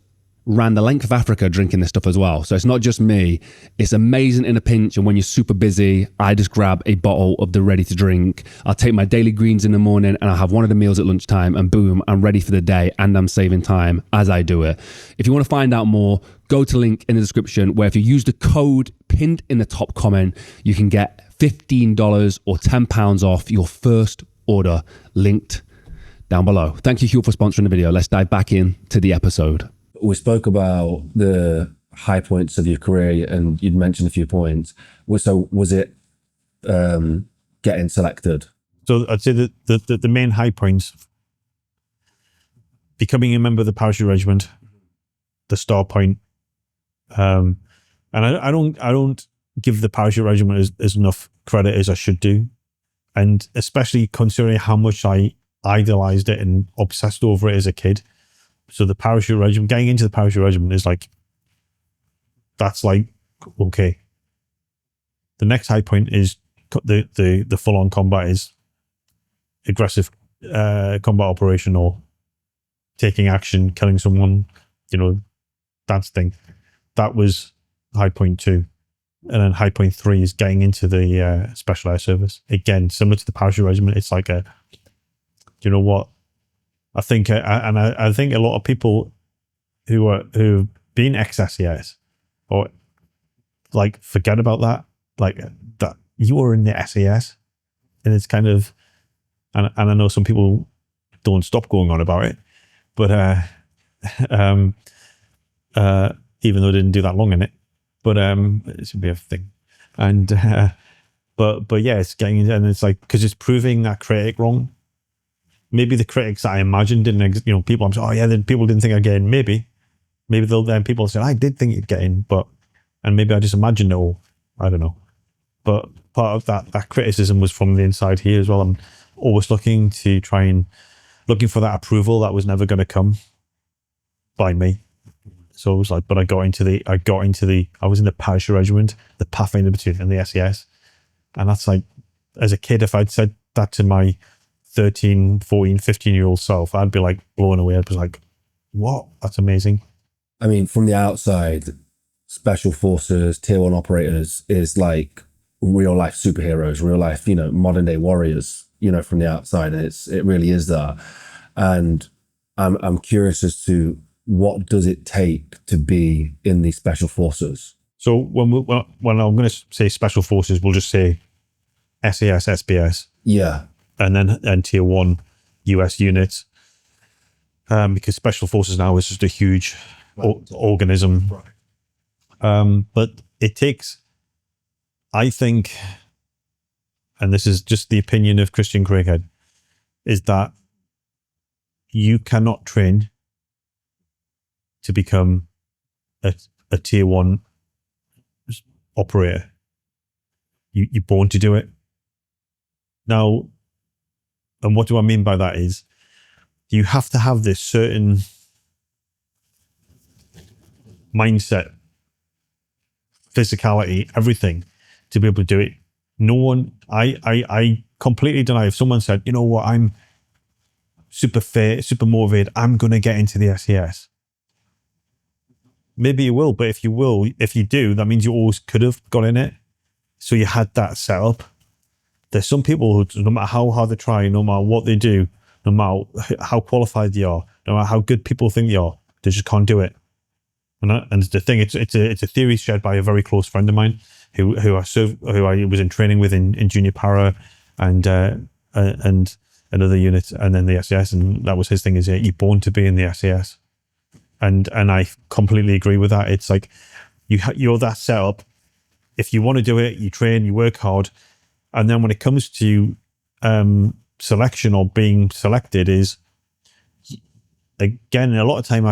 ran the length of Africa drinking this stuff as well. So it's not just me. It's amazing in a pinch. And when you're super busy, I just grab a bottle of the ready to drink. I'll take my daily greens in the morning and I'll have one of the meals at lunchtime, and boom, I'm ready for the day and I'm saving time as I do it. If you want to find out more, go to link in the description, where if you use the code pinned in the top comment, you can get $15 or £10 off your first order, linked down below. Thank you, HUEL, for sponsoring the video. Let's dive back into the episode. We spoke about the high points of your career, and you'd mentioned a few points. So was it getting selected? So I'd say that the main high points: becoming a member of the parachute regiment, the star point. And I don't give the parachute regiment as enough credit as I should do, and especially considering how much I idolized it and obsessed over it as a kid. So the parachute regiment, getting into the parachute regiment is like, that's like, okay. The next high point is the full-on combat, is aggressive combat operation, or taking action, killing someone, that thing. That was high point 2. And then high point 3 is getting into the special air service. Again, similar to the parachute regiment, it's like what? I think I think a lot of people who've been ex-SAS or like forget about that, like that you were in the SAS, and it's kind of, and I know some people don't stop going on about it, but even though I didn't do that long in it, but it should be a thing, and but yeah, it's getting into, and it's like, because it's proving that critic wrong. Maybe the critics that I imagined didn't, people, I'm saying, oh yeah, then people didn't think I'd get in. Maybe then people said, I did think you'd get in, and maybe I just imagined it all. I don't know. But part of that criticism was from the inside here as well. always looking for that approval that was never going to come by me. So it was like, but I was in the parachute regiment, the Pathfinder platoon, and the SAS. And that's like, as a kid, if I'd said that to my 13, 14, 15-year-old self, I'd be like blown away. I'd be like, what? That's amazing. I mean, from the outside, special forces, tier 1 operators is like real life superheroes, real life, modern day warriors, from the outside. And it really is that. And I'm curious as to what does it take to be in the special forces? So when I'm going to say special forces, we'll just say SAS, SBS. Yeah. And tier 1 US units. Because special forces now is just a huge organism. But it takes, I think, and this is just the opinion of Christian Craighead, is that you cannot train to become a tier 1 operator. You're born to do it. Now, and what do I mean by that is, you have to have this certain mindset, physicality, everything to be able to do it. No one, I completely deny if someone said, you know what, I'm super fit, super motivated, I'm going to get into the SAS. Maybe you will, but if you do, that means you always could have got in it. So you had that set up. There's some people who, no matter how hard they try, no matter what they do, no matter how qualified they are, no matter how good people think they are, they just can't do it. And the thing, it's a theory shared by a very close friend of mine who I was in training with in junior para and another unit, and then the SAS, and that was his thing, is you're born to be in the SAS. And I completely agree with that. It's like you're that set up. If you want to do it, you train, you work hard, and then when it comes to selection or being selected, is again a lot of time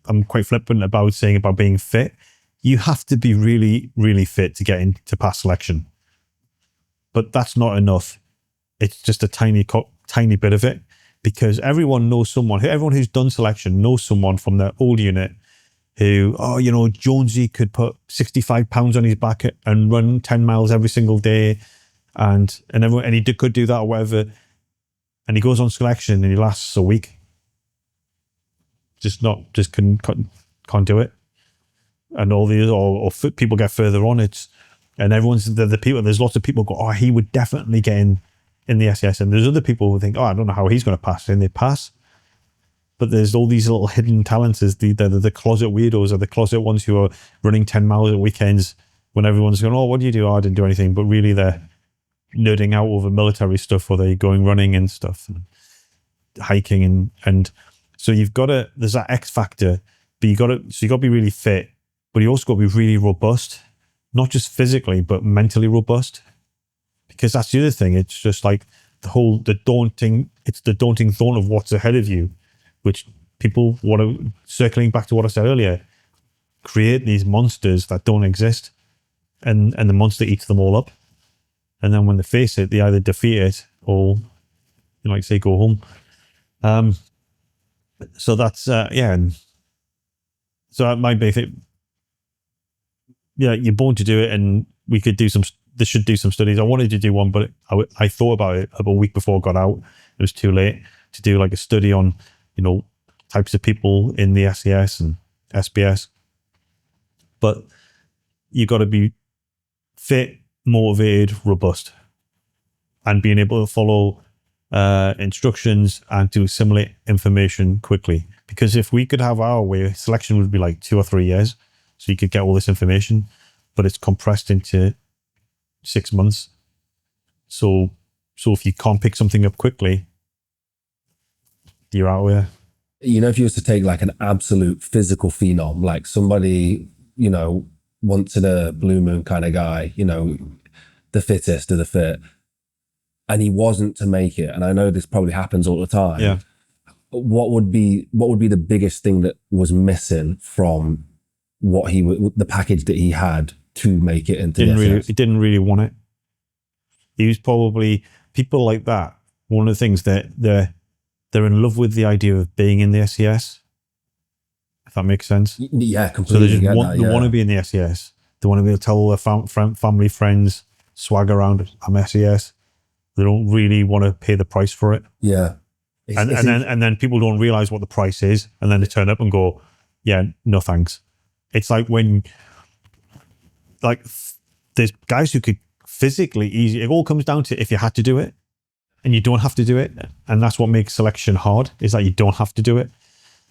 I'm quite flippant about saying about being fit. You have to be really, really fit to get into pass selection, but that's not enough. It's just a tiny bit of it, because everyone who's done selection knows someone from their old unit who, Jonesy could put 65 pounds on his back and run 10 miles every single day. And he could do that or whatever. And he goes on selection and he lasts a week. Can't do it. And all these, or people get further on it. And everyone's the people, there's lots of people go, oh, he would definitely get in the SAS. And there's other people who think, oh, I don't know how he's going to pass. And they pass. But there's all these little hidden talents. There's the closet weirdos, or the closet ones who are running 10 miles at weekends when everyone's going, oh, what do you do? Oh, I didn't do anything. But really they're nerding out over military stuff, or they're going running and stuff, and hiking. And so there's that X factor, but you got to be really fit, but you also got to be really robust, not just physically, but mentally robust. Because that's the other thing. It's just like the daunting thought of what's ahead of you, which people want to, circling back to what I said earlier, create these monsters that don't exist, and the monster eats them all up. And then when they face it, they either defeat it or, say, go home. So that's, and so that might be it. Yeah, you're born to do it, and we could they should do some studies. I wanted to do one, but I thought about it about a week before I got out. It was too late to do like a study on, types of people in the SAS and SBS. But you got to be fit, motivated, robust, and being able to follow instructions and to assimilate information quickly. Because if we could have our way, selection would be like 2 or 3 years, so you could get all this information, but it's compressed into 6 months. So if you can't pick something up quickly, you're out there. If you was to take like an absolute physical phenom, like somebody, once in a blue moon kind of guy, the fittest of the fit, and he wasn't to make it, and I know this probably happens all the time. Yeah. What would be the biggest thing that was missing from the package that he had to make it into He didn't really want it. He was probably, people like that, one of the things that they're in love with the idea of being in the SAS, if that makes sense. Yeah, So completely. they just get want, that, they want to be in the SAS. They want to be able to tell all their family, friends, swag around, I'm SAS. They don't really want to pay the price for it. Yeah. And then people don't realize what the price is, and then they turn up and go, yeah, no thanks. It's like when, like, there's guys who could physically easy. It all comes down to if you had to do it, and you don't have to do it, and that's what makes selection hard. Is that you don't have to do it.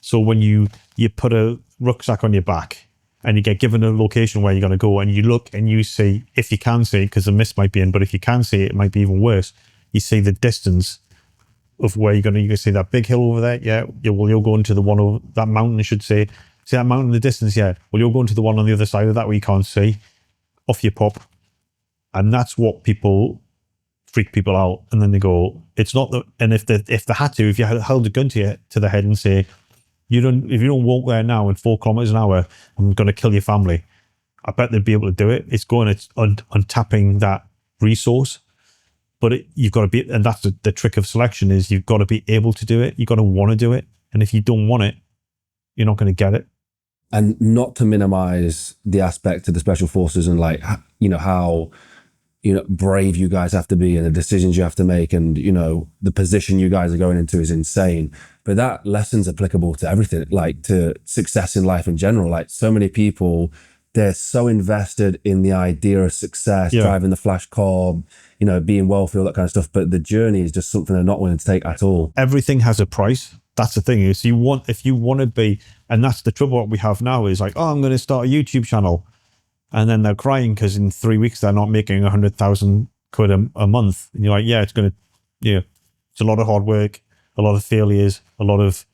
So when you put a rucksack on your back and you get given a location where you're going to go, and you look and you see, if you can see, because the mist might be in, but if you can see it, it might be even worse. You see the distance of where you're going to, you can see that big hill over there. Yeah. You'll go into the one over that mountain, I should say. See that mountain in the distance? Yeah. Well, you'll go into the one on the other side of that where you can't see. Off you pop. And that's what freak people out. And then they go, it's not that. And if they had to, if you had held a gun to the head and say, if you don't walk there now in 4 kilometers an hour, I'm going to kill your family. I bet they'd be able to do it. It's untapping that resource. But you've got to be, and that's the trick of selection, is you've got to be able to do it. You've got to want to do it. And if you don't want it, you're not going to get it. And not to minimize the aspect of the special forces and like, how, brave you guys have to be and the decisions you have to make, and, the position you guys are going into is insane. But that lesson's applicable to everything, like to success in life in general. Like so many people, they're so invested in the idea of success, driving the flash car, being wealthy, all that kind of stuff. But the journey is just something they're not willing to take at all. Everything has a price. That's the thing, is if you want to be, and that's the trouble what we have now is like, oh, I'm going to start a YouTube channel. And then they're crying because in 3 weeks they're not making 100,000 quid a month. And you're like, yeah, it's a lot of hard work, a lot of failures, a lot of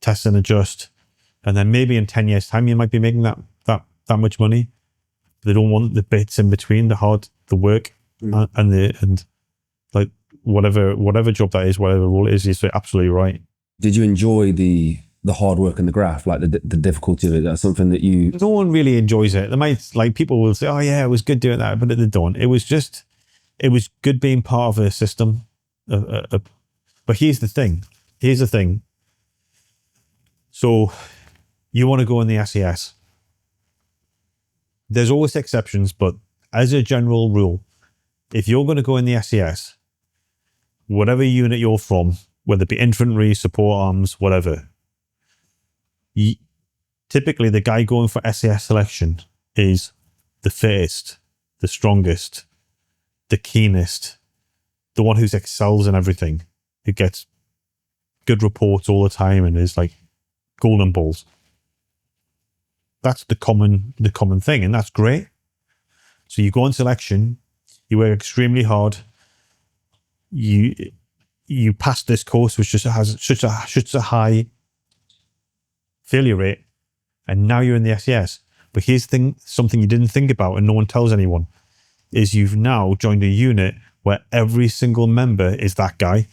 test and adjust. And then maybe in 10 years time, you might be making that much money. They don't want the bits in between, the work and like whatever job that is, whatever role it is, you're absolutely right. Did you enjoy the hard work and the graft, like the difficulty of it? That's something that no one really enjoys it. They might, like, people will say, oh yeah, it was good doing that, but they don't. It was good being part of a system. But here's the thing. So you want to go in the SAS. There's always exceptions, but as a general rule, if you're going to go in the SAS, whatever unit you're from, whether it be infantry, support arms, whatever, typically the guy going for SAS selection is the fittest, the strongest, the keenest, the one who excels in everything, who gets good reports all the time and is like golden balls. That's the common thing, and that's great. So you go on selection, you work extremely hard, you pass this course, which just has such a high failure rate, and now you're in the SAS. But here's the thing, something you didn't think about and no one tells anyone, is you've now joined a unit where every single member is that guy,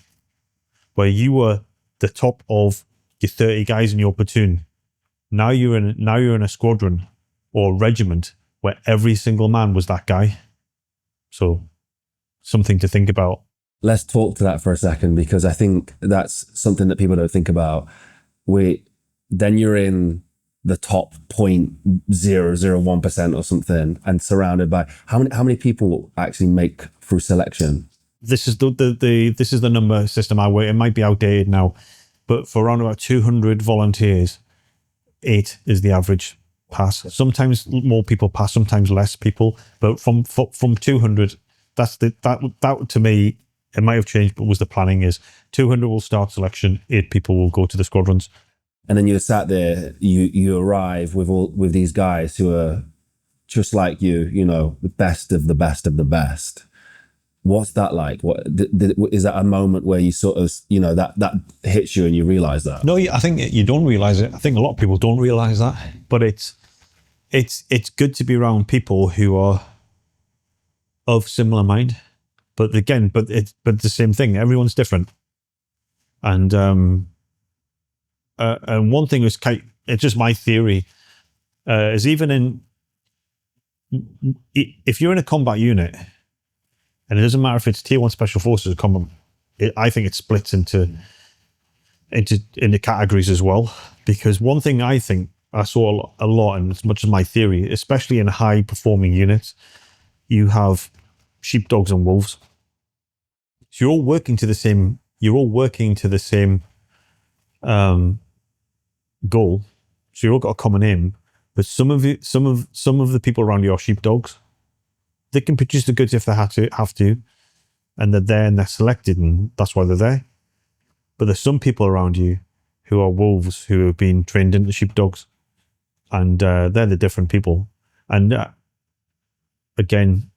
where you were the top of your 30 guys in your platoon. Now you're in a squadron or regiment where every single man was that guy. So something to think about. Let's talk to that for a second, because I think that's something that people don't think about. Then you're in the top 0.001% or something, and surrounded by how many people actually make through selection? This is this is the number system I work. It might be outdated now, but for around about 200 volunteers, 8 is the average pass. Sometimes more people pass, sometimes less people. But from 200, that to me, it might have changed, but was the planning is 200 will start selection, 8 people will go to the squadrons. And then you're sat there, you arrive with these guys who are just like you, the best of the best of the best. What's that like? Is that a moment where you sort of, that hits you and you realize that? No, I think you don't realize it. I think a lot of people don't realize that. But it's good to be around people who are of similar mind. But again, but it's the same thing. Everyone's different. And one thing was, it's just my theory, is even if you're in a combat unit And it doesn't matter if it's tier 1 special forces or common. I think it splits into categories as well. Because one thing I think I saw a lot, and as much as my theory, especially in high performing units, you have sheepdogs and wolves. So you're all working to the same. Goal. So you've all got a common aim. But some of the people around you are sheepdogs. They can produce the goods if they have to, and they're there and they're selected, and that's why they're there. But there's some people around you who are wolves who have been trained into sheepdogs, and they're the different people. And again,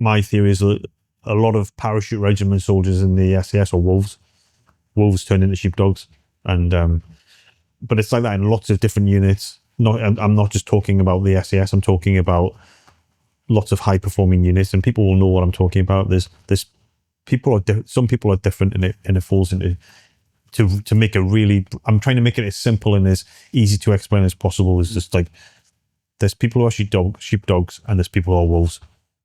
my theory is that a lot of parachute regiment soldiers in the SAS are wolves. Wolves turn into sheepdogs, and but it's like that in lots of different units. I'm not just talking about the SAS. I'm talking about lots of high performing units, and people will know what I'm talking about. Some people are different, and it falls into to make it really. I'm trying to make it as simple and as easy to explain as possible. It's just like there's people who are sheepdogs, and there's people who are wolves.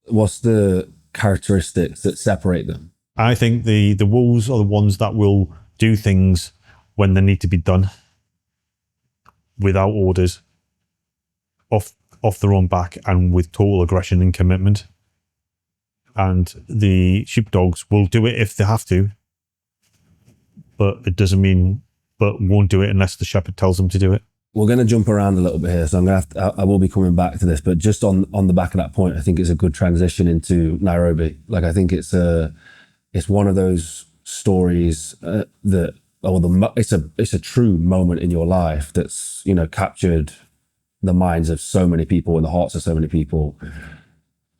What's the characteristics that separate them? I think the wolves are the ones that will do things when they need to be done without orders, off their own back, and with total aggression and commitment. And the sheepdogs will do it if they have to, but won't do it unless the shepherd tells them to do it. We're going to jump around a little bit here, so I will be coming back to this, but just on the back of that point, I think it's a good transition into Nairobi. Like, I think it's one of those stories it's a true moment in your life that's, captured the minds of so many people and the hearts of so many people.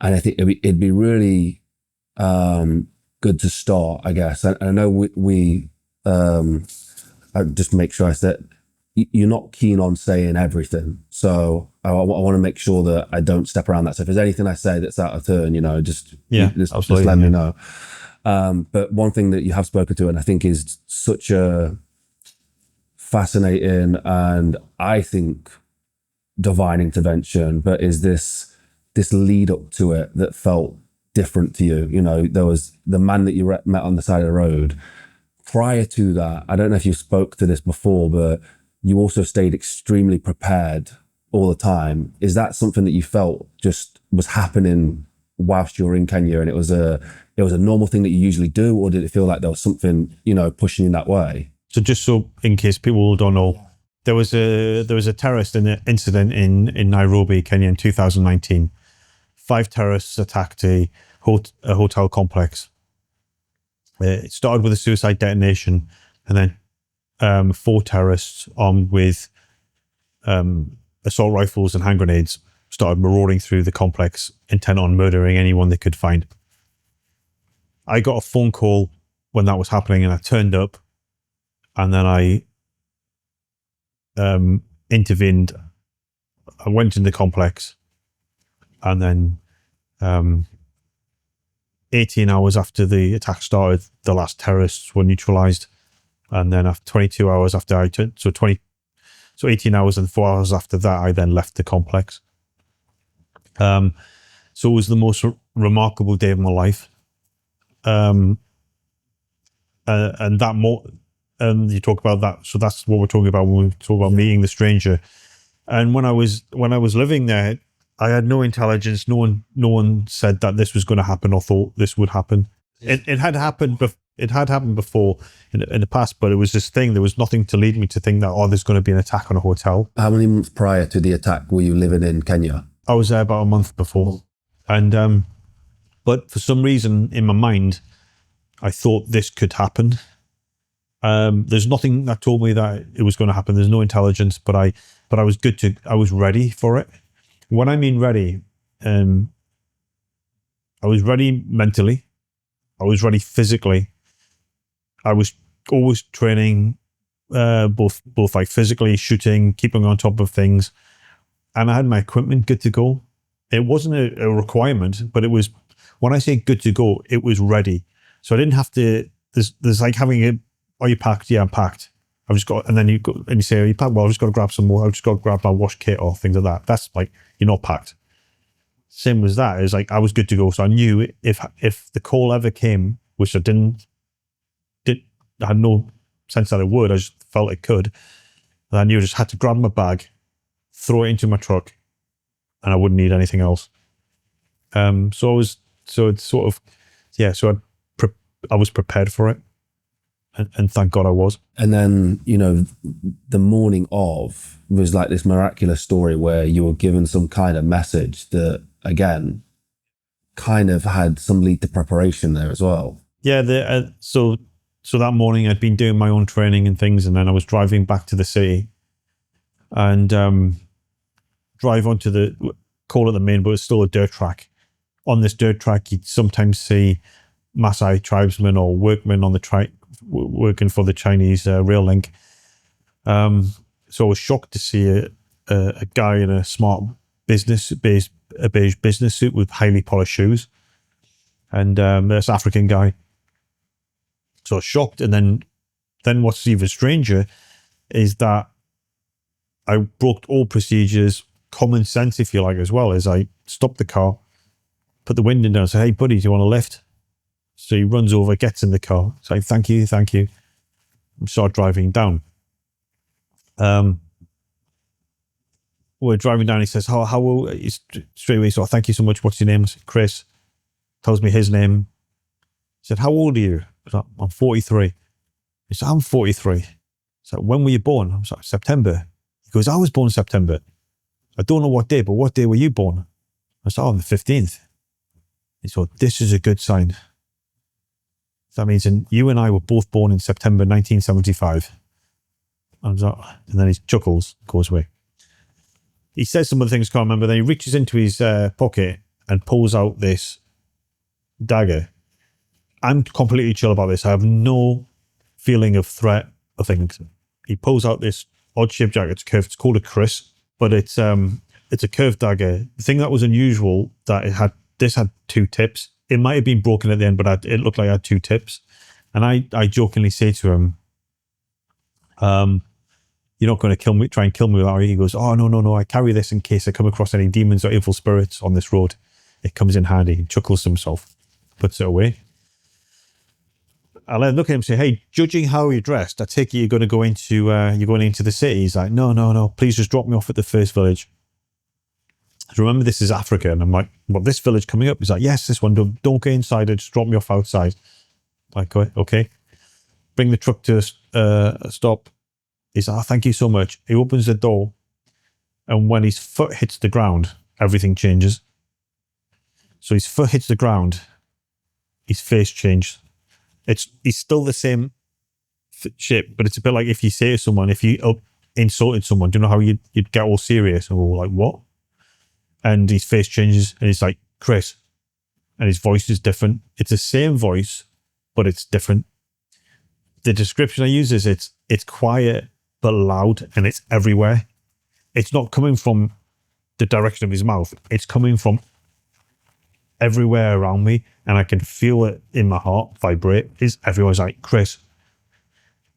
And I think it'd be really good to start, I guess. And I know I just make sure I said you're not keen on saying everything. So I want to make sure that I don't step around that. So if there's anything I say that's out of turn, just let me know. But one thing that you have spoken to, and I think is such a fascinating and I think divine intervention, but is this lead up to it that felt different to you. There was the man that you met on the side of the road. Prior to that, I don't know if you spoke to this before, but you also stayed extremely prepared all the time. Is that something that you felt just was happening whilst you were in Kenya, and it was a normal thing that you usually do, or did it feel like there was something, pushing you in that way? So just so in case people don't know, there was a terrorist incident in Nairobi, Kenya in 2019. 5 terrorists attacked a hotel complex. It started with a suicide detonation, and then 4 terrorists armed with assault rifles and hand grenades started marauding through the complex, intent on murdering anyone they could find. I got a phone call when that was happening, and I turned up, and then I intervened. I went in the complex, and then 18 hours after the attack started, the last terrorists were neutralized. And then after 22 hours after I turned, so 18 hours and 4 hours after that, I then left the complex. So it was the most remarkable day of my life. And you talk about that. So that's what we're talking about when we talk about meeting the stranger. And when I was living there, I had no intelligence. No one said that this was going to happen or thought this would happen. It had happened. It had happened before in the past, but it was this thing. There was nothing to lead me to think that there's going to be an attack on a hotel. How many months prior to the attack were you living in Kenya? I was there about a month before, and but for some reason in my mind, I thought this could happen. There's nothing that told me that it was going to happen. There's no intelligence, but I was ready for it. When I mean ready, I was ready mentally. I was ready physically. I was always training, both like physically, shooting, keeping on top of things. And I had my equipment good to go. It wasn't a requirement, but it was, when I say good to go, it was ready. So I didn't have to, there's like having are you packed? Yeah, I'm packed. I've just got, and then you go and you say, are you packed? Well, I've just got to grab some more. I've just got to grab my wash kit or things like that. That's like, you're not packed. same as that. Is like I was good to go. So I knew if the call ever came, which I I had no sense that it would. I just felt it could. And I knew I just had to grab my bag, throw it into my truck, and I wouldn't need anything else. So it's sort of, so I was prepared for it. And thank God I was. And then, you know, the morning of was like this miraculous story where you were given some kind of message that, again, kind of had some lead to preparation there as well. Yeah, so that morning I'd been doing my own training and things, and then I was driving back to the city and drive onto call it the main, but it's still a dirt track. On this dirt track, you'd sometimes see Maasai tribesmen or workmen on the track working for the Chinese rail link. So I was shocked to see a guy in a smart beige business suit with highly polished shoes, and this African guy. So I was shocked, and then what's even stranger is that I broke all procedures, common sense, if you like, as well. As I stopped the car, put the window down, and said, "Hey, buddy, do you want a lift?" So he runs over, gets in the car, saying, thank you. And start driving down. We're driving down. He says, how old? Straight away, so thank you so much. What's your name? I said, Chris. Tells me his name. He said, how old are you? I was like, I'm 43. He said, I'm 43. So when were you born? I was like, September. He goes, I was born September. I don't know what day, but what day were you born? I said, on the 15th. He said, this is a good sign. That means you and I were both born in September 1975. And then he chuckles, goes away. He says some of the things I can't remember. Then he reaches into his pocket and pulls out this dagger. I'm completely chill about this. I have no feeling of threat or things. He pulls out this odd-shaped dagger. It's curved. It's called a Chris, but it's a curved dagger. The thing that was unusual that this had two tips. It might have been broken at the end, but it looked like it had two tips. And I jokingly say to him, you're not going to try and kill me without it. He goes, oh, no. I carry this in case I come across any demons or evil spirits on this road. It comes in handy. He chuckles to himself, puts it away. I look at him and say, hey, judging how you're dressed, I take it you're going into the city. He's like, no, please just drop me off at the first village. Remember, this is Africa. And I'm like, well, this village coming up? He's like, yes, this one. Don't go inside it. Just drop me off outside. Like, okay. Bring the truck to a stop. He's like, oh, thank you so much. He opens the door. And when his foot hits the ground, everything changes. So his foot hits the ground. His face changed. He's still the same shape, but it's a bit like if you say to someone, if you insulted someone, do you know how you'd get all serious and go like, what? And his face changes and he's like, Chris. And his voice is different. It's the same voice, but it's different. The description I use is it's quiet, but loud, and it's everywhere. It's not coming from the direction of his mouth. It's coming from everywhere around me, and I can feel it in my heart vibrate. Everyone's like, Chris,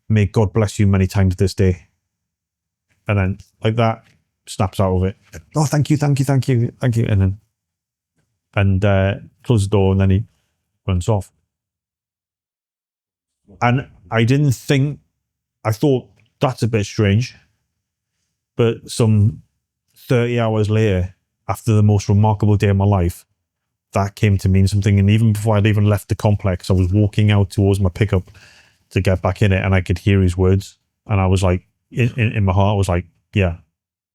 may God bless you many times this day. And then like that, snaps out of it. Oh, thank you. And closes the door, and then he runs off. And I thought that's a bit strange. But some 30 hours later, after the most remarkable day of my life, that came to mean something. And even before I'd even left the complex, I was walking out towards my pickup to get back in it, and I could hear his words. And I was like, in my heart, I was like, yeah.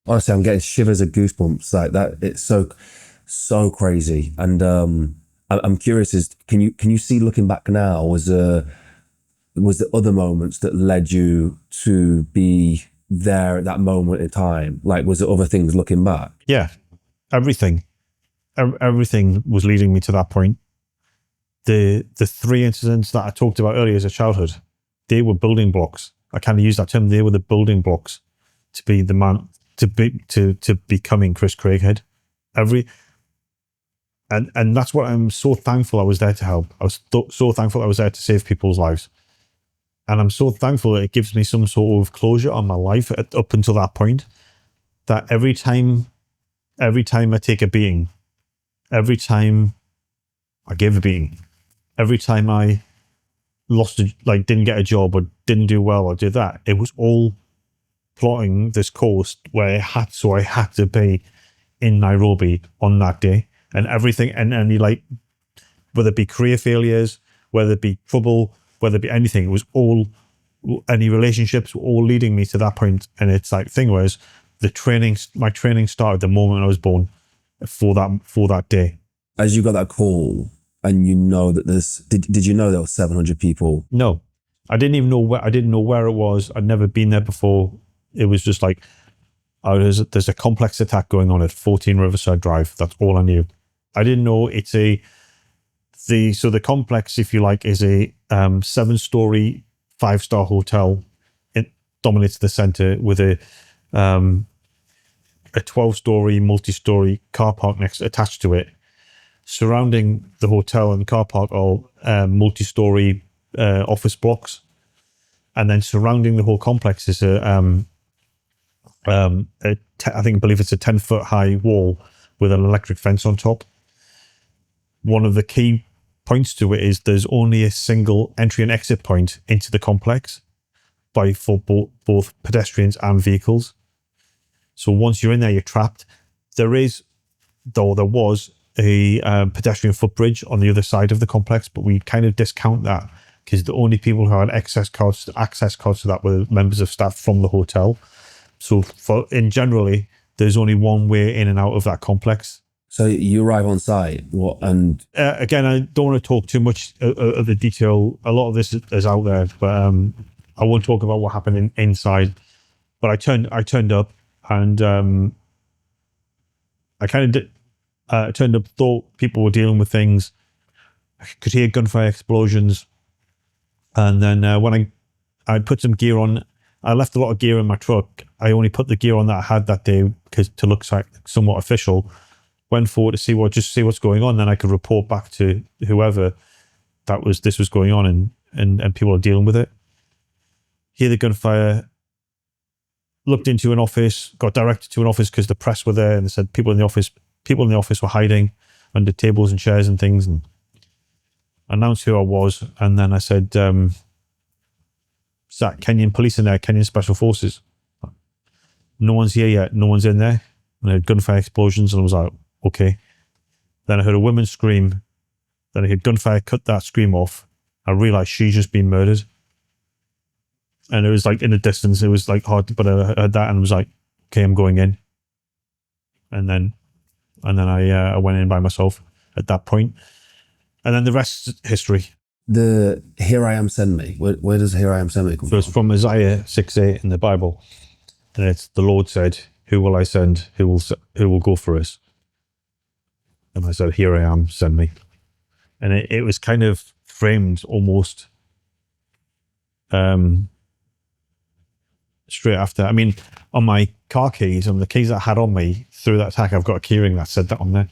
Honestly, I'm getting shivers of goosebumps like that. It's so crazy. And I'm curious, can you see, looking back now, was there other moments that led you to be there at that moment in time? Like, was there other things looking back? Yeah, everything was leading me to that point. The three incidents that I talked about earlier as a childhood, they were building blocks. I kind of use that term. They were the building blocks to be the man, to becoming Chris Craighead. And that's what I'm so thankful I was there to help. I was so thankful I was there to save people's lives. And I'm so thankful that it gives me some sort of closure on my life up until that point, that every time I take a beating, every time I gave a beating, every time I didn't get a job or didn't do well or did that, it was all plotting this course where I had to be in Nairobi on that day, and everything, and like, whether it be career failures, whether it be trouble, whether it be anything, it was all, any relationships were all leading me to that point. And it's like thing was my training started the moment I was born for that day. As you got that call and you know that did you know there were 700 people? No, I didn't even know where, I didn't know where it was. I'd never been there before. It was just like, there's a complex attack going on at 14 Riverside Drive. That's all I knew. I didn't know so the complex, if you like, is a 7-story, 5-star hotel. It dominates the center with a 12-story, multi-story car park attached to it. Surrounding the hotel and car park are multi-story office blocks, and then surrounding the whole complex is I believe it's a 10-foot high wall with an electric fence on top. One of the key points to it is there's only a single entry and exit point into the complex for both pedestrians and vehicles. So once you're in there, you're trapped. There was a pedestrian footbridge on the other side of the complex, but we kind of discount that because the only people who had access cards to that were members of staff from the hotel. So generally, there's only one way in and out of that complex. So you arrive on site, and again, I don't want to talk too much of the detail. A lot of this is out there, but I won't talk about what happened inside. But I turned up, and I kind of turned up, thought people were dealing with things. I could hear gunfire explosions, and then when I put some gear on. I left a lot of gear in my truck. I only put the gear on that I had that day because to look somewhat official. Went forward to see what's going on. Then I could report back to whoever this was going on, and people are dealing with it. Hear the gunfire. Looked into an office. Got directed to an office because the press were there, and they said people in the office were hiding under tables and chairs and things. And announced who I was, and then I said. Is that Kenyan police in there, Kenyan Special Forces? No one's here yet, no one's in there. And I heard gunfire explosions, and I was like, okay. Then I heard a woman scream. Then I heard gunfire, cut that scream off. I realized she's just been murdered. And it was like in the distance, it was like hard, but I heard that and I was like, okay, I'm going in. And then I went in by myself at that point. And then the rest is history. The "Here I am, send me." Where does "Here I am, send me" come from? It's from Isaiah 6:8 in the Bible, and it's the Lord said, "Who will I send? Who will go for us?" And I said, "Here I am, send me." And it was kind of framed almost straight after. I mean, on my car keys, on the keys that I had on me through that attack, I've got a keyring that said that on there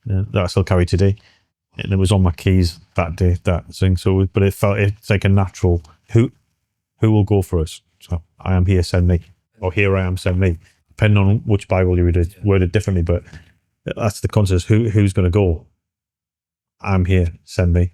that I still carry today. And it was on my keys that day, that thing. So, but it's like a natural, who will go for us? So I am here, send me. Or here I am, send me. Depending on which Bible you word it differently, but that's the concept. Who's going to go? I'm here, send me.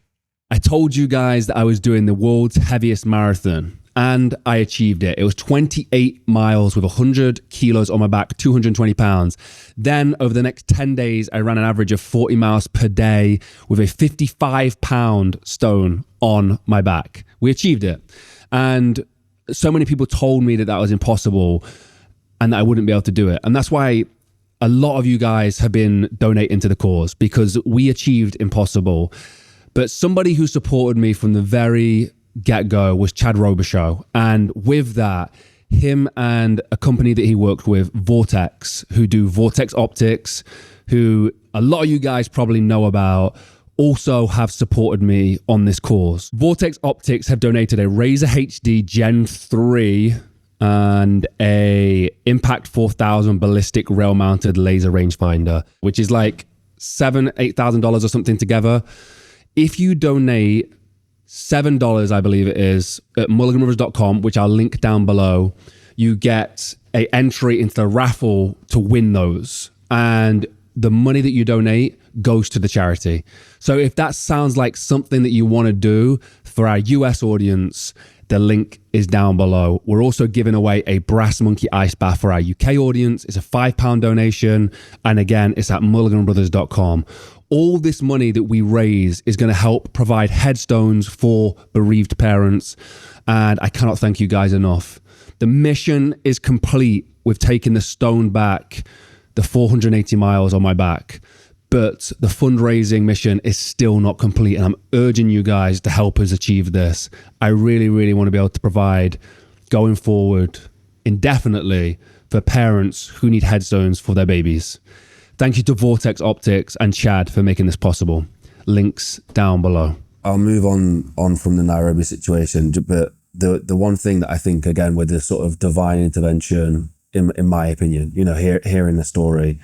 I told you guys that I was doing the world's heaviest marathon, and I achieved it. It was 28 miles with 100 kilos on my back, 220 pounds. Then over the next 10 days, I ran an average of 40 miles per day with a 55-pound stone on my back. We achieved it. And so many people told me that was impossible and that I wouldn't be able to do it. And that's why a lot of you guys have been donating to the cause, because we achieved impossible. But somebody who supported me from the very get-go was Chad Robichaux. And with that, him and a company that he worked with, Vortex, who do Vortex Optics, who a lot of you guys probably know about, also have supported me on this cause. Vortex Optics have donated a Razer HD Gen 3 and a Impact 4000 ballistic rail-mounted laser rangefinder, which is like $8,000 or something together. If you donate $7, I believe it is, at mulliganbrothers.com, which I'll link down below, you get an entry into the raffle to win those. And the money that you donate goes to the charity. So if that sounds like something that you want to do for our US audience, the link is down below. We're also giving away a Brass Monkey ice bath for our UK audience. It's a £5 donation. And again, it's at mulliganbrothers.com. All this money that we raise is going to help provide headstones for bereaved parents. And I cannot thank you guys enough. The mission is complete. We've taken the stone back, the 480 miles on my back. But the fundraising mission is still not complete. And I'm urging you guys to help us achieve this. I really, really want to be able to provide going forward indefinitely for parents who need headstones for their babies. Thank you to Vortex Optics and Chad for making this possible. Links down below. I'll move on from the Nairobi situation, but the one thing that I think, again, with this sort of divine intervention, in my opinion, you know, hearing the story,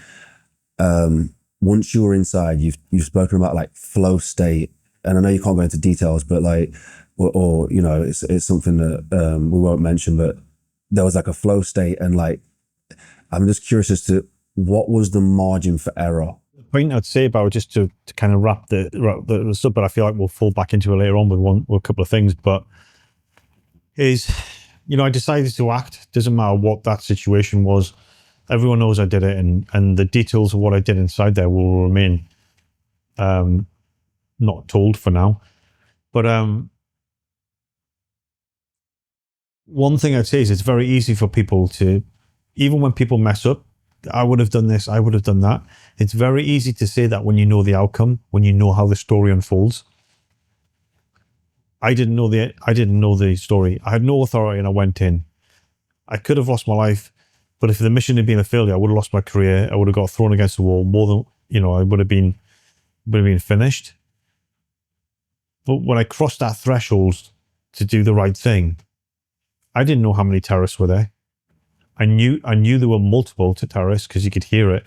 once you're inside, you've spoken about like flow state, and I know you can't go into details, but like, or you know, it's something that we won't mention, but there was like a flow state, and like, I'm just curious as to what was the margin for error. The point I'd say about, just to kind of wrap the stuff, but I feel like we'll fall back into it later on with a couple of things, but is, you know, I decided to act. Doesn't matter what that situation was. Everyone knows I did it, and the details of what I did inside there will remain not told for now. But one thing I'd say is it's very easy for people to, even when people mess up, I would have done this, I would have done that. It's very easy to say that when you know the outcome, when you know how the story unfolds. I didn't know the story. I had no authority, and I went in. I could have lost my life. But if the mission had been a failure, I would have lost my career. I would have got thrown against the wall more than, you know, I would have been finished. But when I crossed that threshold to do the right thing, I didn't know how many terrorists were there. I knew there were multiple terrorists because you could hear it.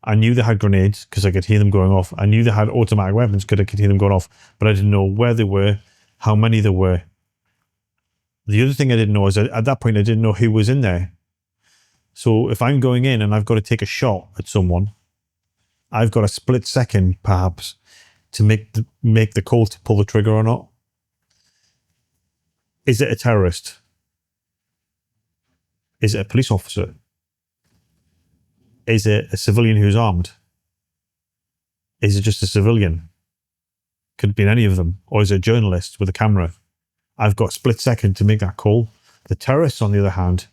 I knew they had grenades because I could hear them going off. I knew they had automatic weapons because I could hear them going off. But I didn't know where they were, how many there were. The other thing I didn't know is that at that point, I didn't know who was in there. So if I'm going in and I've got to take a shot at someone, I've got a split second perhaps to make the call to pull the trigger or not. Is it a terrorist? Is it a police officer? Is it a civilian who's armed? Is it just a civilian? Could have been any of them. Or is it a journalist with a camera? I've got a split second to make that call. The terrorists, on the other hand,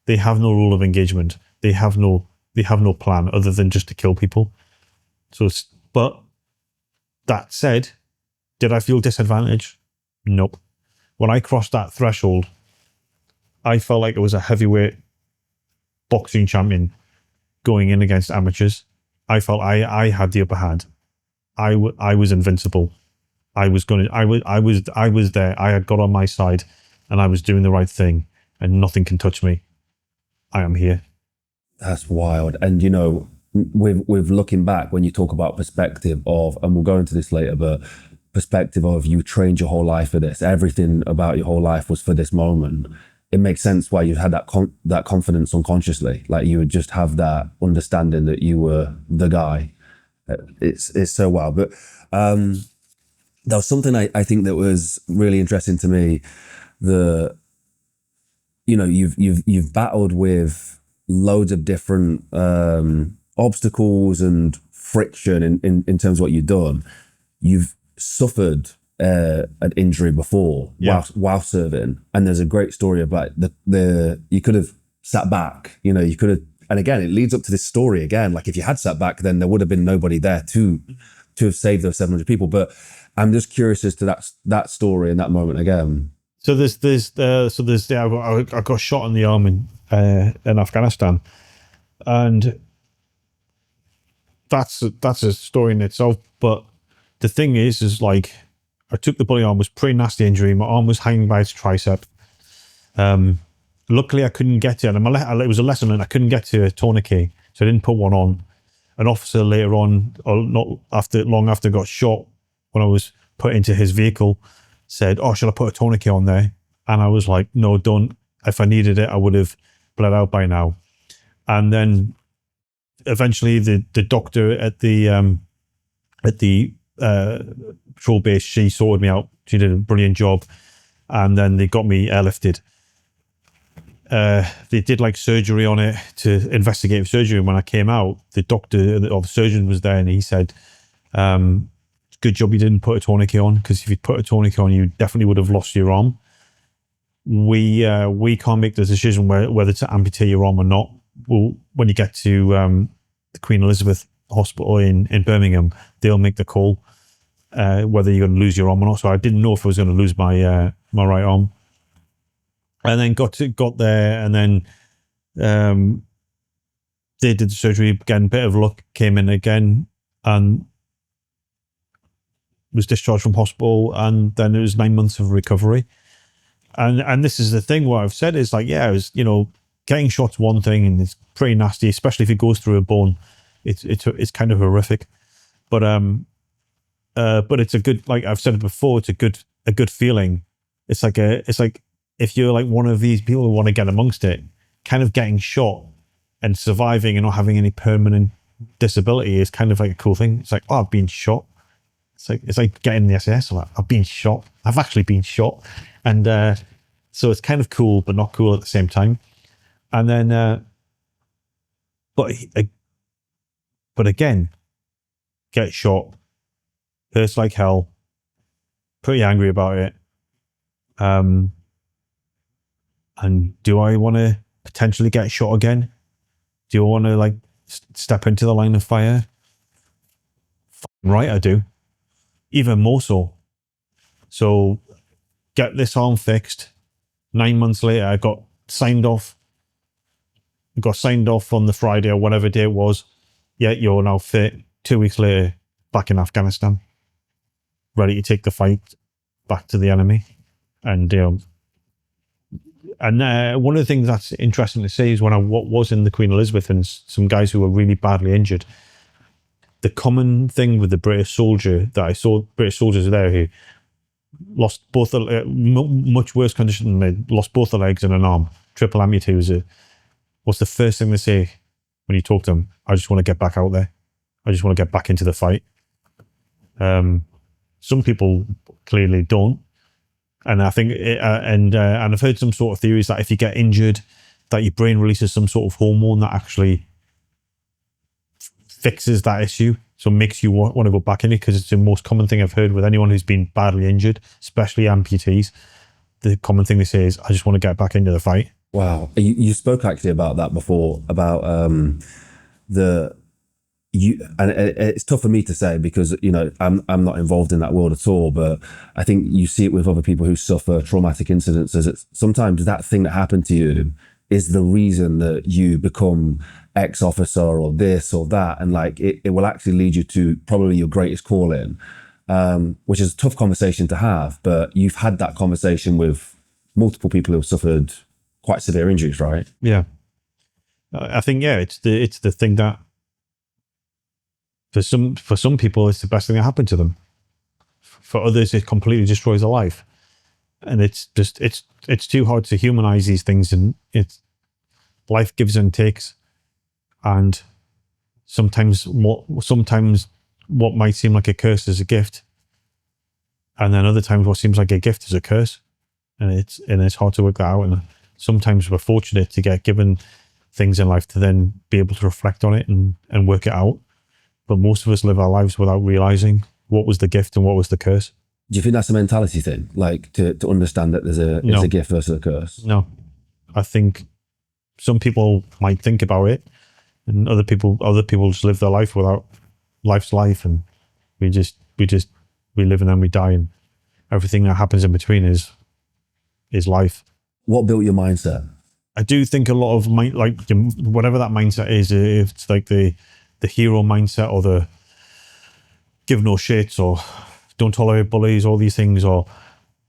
they have no rule of engagement. They have no plan other than just to kill people. So, but that said, did I feel disadvantaged? Nope. When I crossed that threshold, I felt like it was a heavyweight boxing champion going in against amateurs. I felt I had the upper hand. I was invincible. I was there. I had God on my side, and I was doing the right thing, and nothing can touch me. I am here. That's wild. And you know, with looking back, when you talk about perspective of, and we'll go into this later, but perspective of you trained your whole life for this. Everything about your whole life was for this moment. It makes sense why you had that confidence unconsciously. Like you would just have that understanding that you were the guy. It's so wild. But there was something I think that was really interesting to me. You know, you've battled with loads of different obstacles and friction in terms of what you've done. You've suffered an injury before while serving, and there's a great story about the you could have sat back. You know, you could have, and again, it leads up to this story again. Like if you had sat back, then there would have been nobody there to have saved those 700 people. But I'm just curious as to that story and that moment again. So I got shot in the arm in Afghanistan, and that's a story in itself. But the thing is like I took the bullet arm, was pretty nasty injury. My arm was hanging by its tricep. Luckily, I couldn't get to it. And it was a lesson, and I couldn't get to a tourniquet, so I didn't put one on. An officer later on, or not long after I got shot, when I was put into his vehicle, said, "Oh, should I put a tourniquet on there?" And I was like, "No, don't. If I needed it, I would have bled out by now." And then eventually the doctor at the at the patrol base. She sorted me out. She did a brilliant job. And then they got me airlifted. They did like surgery on it to investigative surgery. And when I came out, the doctor or the surgeon was there, and he said, good job you didn't put a tourniquet on, because if you'd put a tourniquet on, you definitely would have lost your arm. We can't make the decision whether to amputate your arm or not. Well, when you get to the Queen Elizabeth Hospital in Birmingham, they'll make the call whether you're going to lose your arm or not. So I didn't know if I was going to lose my my right arm. And then got there, and then they did the surgery again. Bit of luck, came in again, and was discharged from hospital. And then it was 9 months of recovery. And this is the thing. What I've said is like, yeah, it was, getting shot's one thing, and it's pretty nasty, especially if it goes through a bone. It's kind of horrific, but it's a good, like I've said it before, it's a good feeling. It's like if you're like one of these people who want to get amongst it, kind of getting shot and surviving and not having any permanent disability is kind of like a cool thing. It's like, oh, I've been shot. It's like getting the SAS. Like, I've been shot. I've actually been shot. And so it's kind of cool, but not cool at the same time. And then, but again, get shot, hurts like hell, pretty angry about it. And do I want to potentially get shot again? Do I want to like step into the line of fire? Right, I do. Even more so. So get this arm fixed. 9 months later, I got signed off. On the Friday or whatever day it was. Yeah, you're now fit. 2 weeks later, back in Afghanistan, ready to take the fight back to the enemy. And one of the things that's interesting to see is when I was in the Queen Elizabeth and some guys who were really badly injured, the common thing with the British soldier that I saw, British soldiers there who lost both, much worse condition, they lost both the legs and an arm, triple amputee, what's the first thing they say when you talk to them? I just want to get back out there. I just want to get back into the fight. Some people clearly don't. And I think, and I've heard some sort of theories that if you get injured, that your brain releases some sort of hormone that actually fixes that issue. So makes you want to go back in it, because it's the most common thing I've heard with anyone who's been badly injured, especially amputees. The common thing they say is, I just want to get back into the fight. Wow. You spoke actually about that before, about and it's tough for me to say because, I'm not involved in that world at all, but I think you see it with other people who suffer traumatic incidents, as sometimes that thing that happened to you is the reason that you become ex-officer or this or that. And like, it will actually lead you to probably your greatest calling, which is a tough conversation to have, but you've had that conversation with multiple people who have suffered quite severe injuries, right? Yeah. I think, yeah, it's the thing that for some people, it's the best thing that happened to them. For others, it completely destroys their life. And it's too hard to humanize these things, and life gives and takes. And sometimes what might seem like a curse is a gift. And then other times what seems like a gift is a curse. And it's hard to work that out. And sometimes we're fortunate to get given things in life to then be able to reflect on it and work it out. But most of us live our lives without realizing what was the gift and what was the curse. Do you think that's a mentality thing? Like to understand that there's a gift versus a curse? No. I think some people might think about it, and other people just live their life without life's life, and we live and then we die, and everything that happens in between is life. What built your mindset? I do think a lot of whatever that mindset is, if it's like the hero mindset or the give no shits or don't tolerate bullies, all these things, or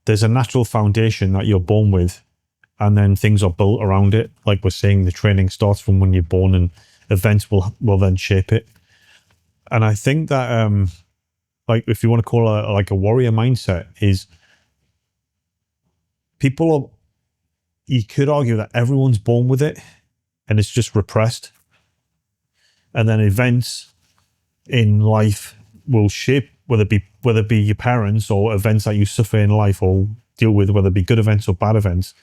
there's a natural foundation that you're born with, and then things are built around it. Like we're saying, the training starts from when you're born, and events will then shape it. And I think that like if you want to call it a warrior mindset, is you could argue that everyone's born with it and it's just repressed. And then events in life will shape, whether it be your parents or events that you suffer in life or deal with, whether it be good events or bad events,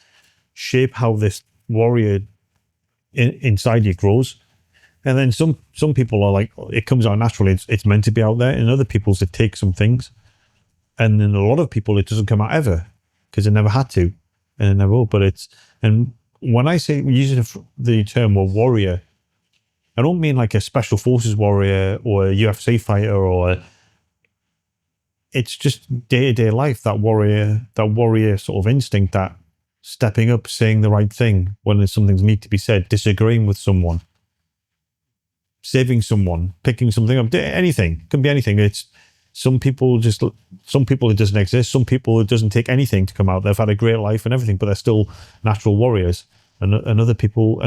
shape how this warrior inside you grows. And then some people are like, it comes out naturally, it's meant to be out there. And other people's, it takes some things. And then a lot of people, it doesn't come out ever because it never had to, and it never will. But and when I say using the term warrior, I don't mean like a special forces warrior or a UFC fighter, it's just day-to-day life, that warrior sort of instinct, that stepping up, saying the right thing when there's something need to be said, disagreeing with someone, saving someone, picking something up, anything, can be anything. It's some people it doesn't exist. Some people it doesn't take anything to come out. They've had a great life and everything, but they're still natural warriors. And other people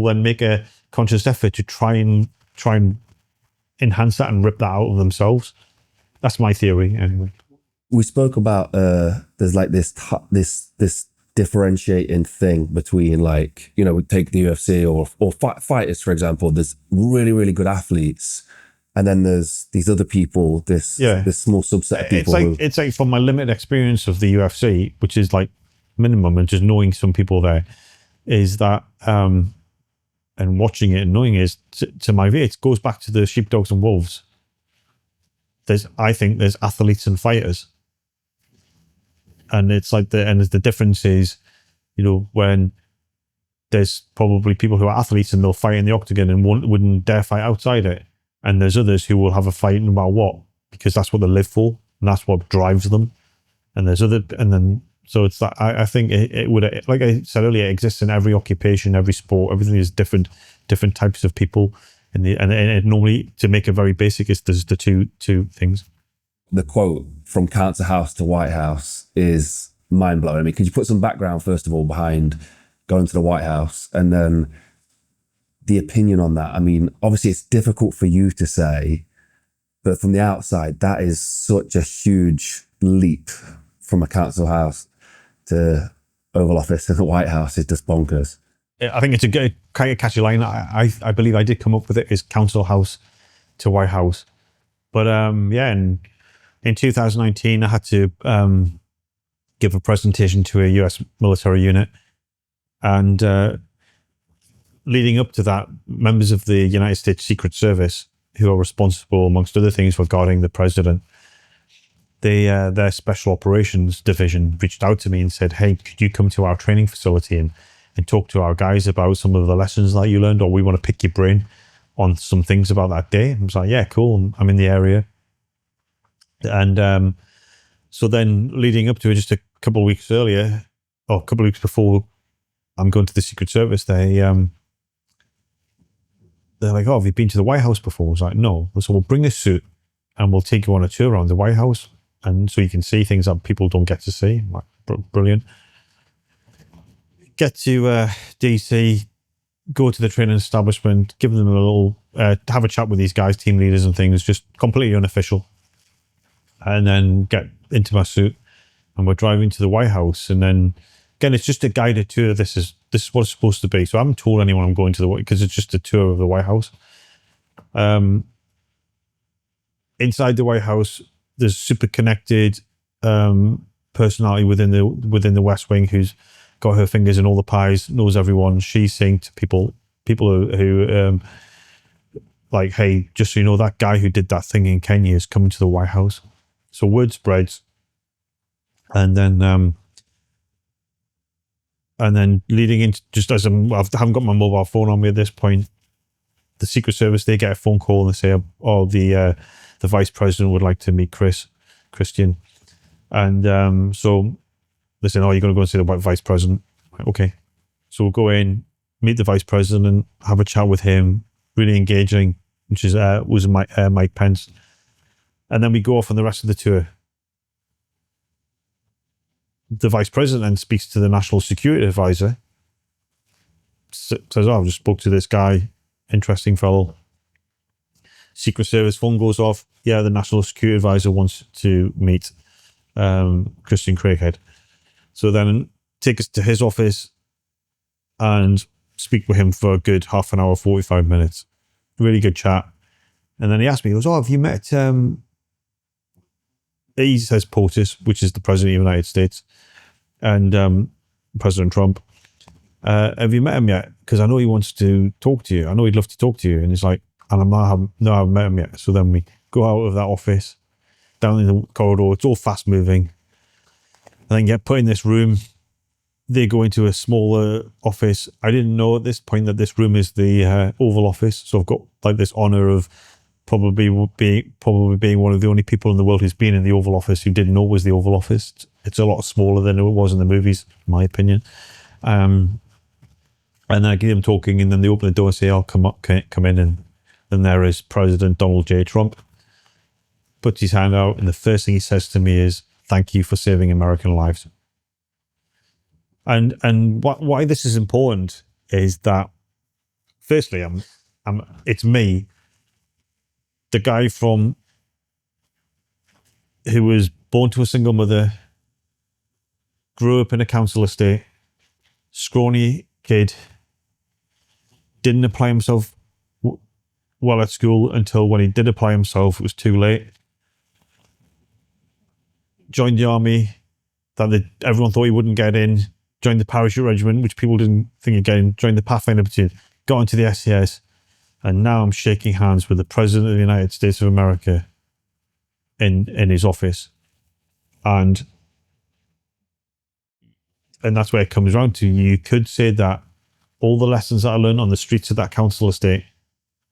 then make a conscious effort to try and enhance that and rip that out of themselves. That's my theory, anyway. We spoke about there's like this differentiating thing between, like, you know, we take the UFC or fighters, for example. There's really, really good athletes, and then there's these other people, this small subset of people. It's like from my limited experience of the UFC, which is like minimum, and just knowing some people there, is that and watching it and knowing is to my view, it goes back to the sheepdogs and wolves. I think there's athletes and fighters. And it's like the difference is, you know, when there's probably people who are athletes and they'll fight in the octagon and wouldn't dare fight outside it. And there's others who will have a fight no matter what, because that's what they live for and that's what drives them. And so it's that I think it would, like I said earlier, it exists in every occupation, every sport, everything is different types of people. And it normally, to make it very basic, there's the two things. The quote from Council House to White House is mind-blowing. I mean, could you put some background, first of all, behind going to the White House and then the opinion on that? I mean, obviously it's difficult for you to say, but from the outside, that is such a huge leap from a Council House to Oval Office and the White House. Is just bonkers. I think it's a kind of catchy line. I believe I did come up with it, is Council House to White House. But in 2019, I had to give a presentation to a US military unit. And leading up to that, members of the United States Secret Service, who are responsible, amongst other things, for guarding the president, their Special Operations Division reached out to me and said, hey, could you come to our training facility and talk to our guys about some of the lessons that you learned, or we want to pick your brain on some things about that day. I was like, yeah, cool. I'm in the area. And so then leading up to it, just a couple of weeks earlier, or a couple of weeks before I'm going to the Secret Service, they're like, oh, have you been to the White House before? I was like, no. So we'll bring this suit and we'll take you on a tour around the White House. And so you can see things that people don't get to see. I'm like, brilliant. Get to DC, go to the training establishment, give them a little, have a chat with these guys, team leaders and things, just completely unofficial. And then get into my suit and we're driving to the White House. And then again, it's just a guided tour. This is what it's supposed to be. So I haven't told anyone I'm going to the White, because it's just a tour of the White House. Inside the White House, there's super connected personality within the West Wing who's got her fingers in all the pies, knows everyone. She's saying to people who like, hey, just so you know, that guy who did that thing in Kenya is coming to the White House. So word spreads, and then leading into, just as I haven't got my mobile phone on me at this point, the Secret Service, they get a phone call and they say, oh, the Vice President would like to meet Christian, and so they say, oh, you're going to go and see the Vice President. Like, okay, so we'll go in, meet the Vice President, have a chat with him, really engaging, which was Mike Pence. And then we go off on the rest of the tour. The Vice President then speaks to the National Security Advisor, says, oh, I've just spoke to this guy, interesting fellow. Secret Service phone goes off. Yeah, the National Security Advisor wants to meet Christian Craighead. So then take us to his office and speak with him for a good half an hour, 45 minutes. Really good chat. And then he asked me, he goes, oh, have you met he says POTUS, which is the President of the United States, and President Trump. Have you met him yet? Because I know he wants to talk to you. I know he'd love to talk to you. And he's like, and I haven't met him yet. So then we go out of that office, down in the corridor. It's all fast moving. And then get put in this room. They go into a smaller office. I didn't know at this point that this room is the Oval Office. So I've got like this honor of probably being one of the only people in the world who's been in the Oval Office who didn't know it was the Oval Office. It's a lot smaller than it was in the movies, in my opinion. And then I get them talking, and then they open the door and say, "Oh, come in." And then there is President Donald J. Trump. Puts his hand out, and the first thing he says to me is, "Thank you for saving American lives." And why this is important is that, firstly, it's me, the guy who was born to a single mother, grew up in a council estate, scrawny kid, didn't apply himself well at school until when he did apply himself, it was too late. Joined the army that everyone thought he wouldn't get in. Joined the parachute regiment, which people didn't think he'd get in. Joined the Pathfinder platoon. Got into the SAS. And now I'm shaking hands with the President of the United States of America in his office. And that's where it comes around to. You could say that all the lessons that I learned on the streets of that council estate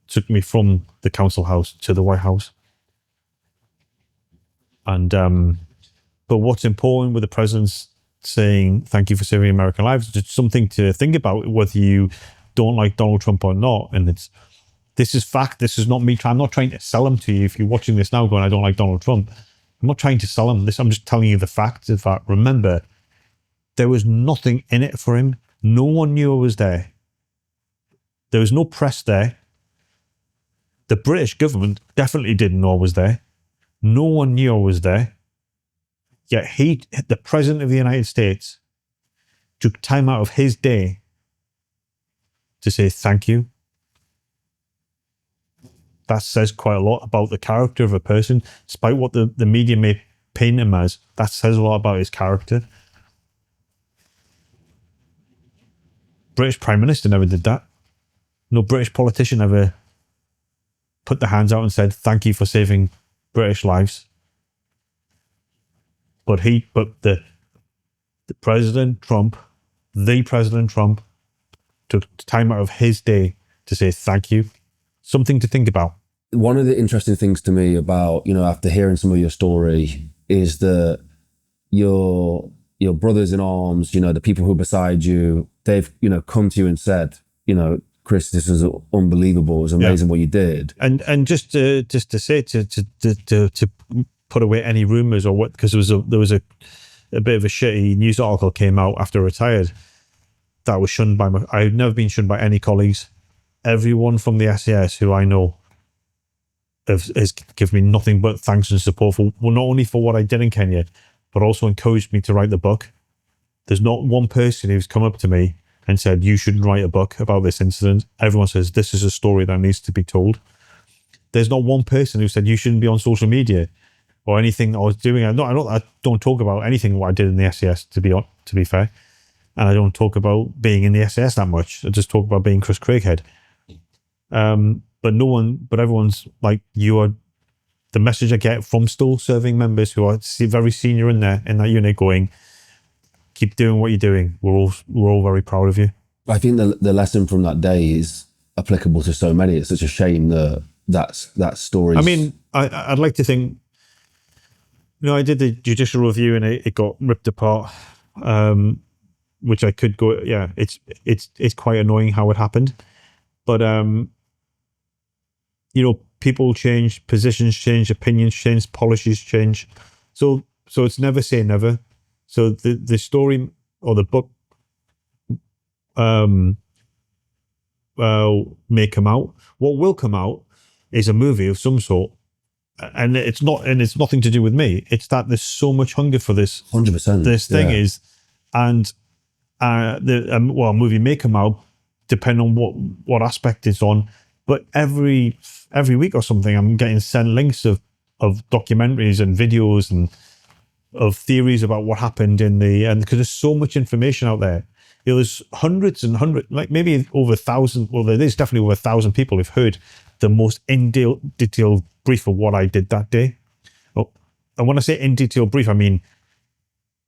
took me from the council house to the White House. And but what's important with the president's saying thank you for saving American lives, it's something to think about, whether you don't like Donald Trump or not. And this is fact. This is not me. I'm not trying to sell him to you. If you're watching this now going, I don't like Donald Trump, I'm not trying to sell him this. I'm just telling you the fact. In fact, remember, there was nothing in it for him. No one knew I was there. There was no press there. The British government definitely didn't know I was there. No one knew I was there. Yet the President of the United States, took time out of his day to say thank you. That says quite a lot about the character of a person, despite what the media may paint him as. That says a lot about his character. British Prime Minister never did that. No British politician ever put their hands out and said, thank you for saving British lives. But the President Trump took time out of his day to say thank you. Something to think about. One of the interesting things to me about, after hearing some of your story, is that your brothers in arms, the people who are beside you, they've, come to you and said, Chris, this is unbelievable. It was amazing what you did. And just to say to put away any rumors or what, because there was a bit of a shitty news article came out after I retired that was shunned by I've never been shunned by any colleagues. Everyone from the SAS who I know has given me nothing but thanks and support for, well, not only for what I did in Kenya, but also encouraged me to write the book. There's not one person who's come up to me and said, you should write a book about this incident. Everyone says, this is a story that needs to be told. There's not one person who said, you shouldn't be on social media or anything I was doing. I don't talk about anything what I did in the SAS, to be fair. And I don't talk about being in the SAS that much. I just talk about being Chris Craighead. But everyone's like, you are the message I get from still serving members who are very senior in that unit going, keep doing what you're doing. We're all very proud of you. I think the lesson from that day is applicable to so many. It's such a shame that story. I mean, I'd like to think, I did the judicial review and it got ripped apart, which I could go, it's quite annoying how it happened. But, people change, positions change, opinions change, policies change. So it's never say never. So the story or the book may come out. What will come out is a movie of some sort. And it's nothing to do with me. It's that there's so much hunger for this. 100%. This thing is, and a movie may come out depending on what aspect it's on. But every week or something, I'm getting sent links of documentaries and videos and of theories about what happened and because there's so much information out there. There's hundreds and hundreds, like maybe over 1,000. Well, there is definitely over 1,000 people who've heard the most detailed brief of what I did that day. Oh, and when I say in detail brief, I mean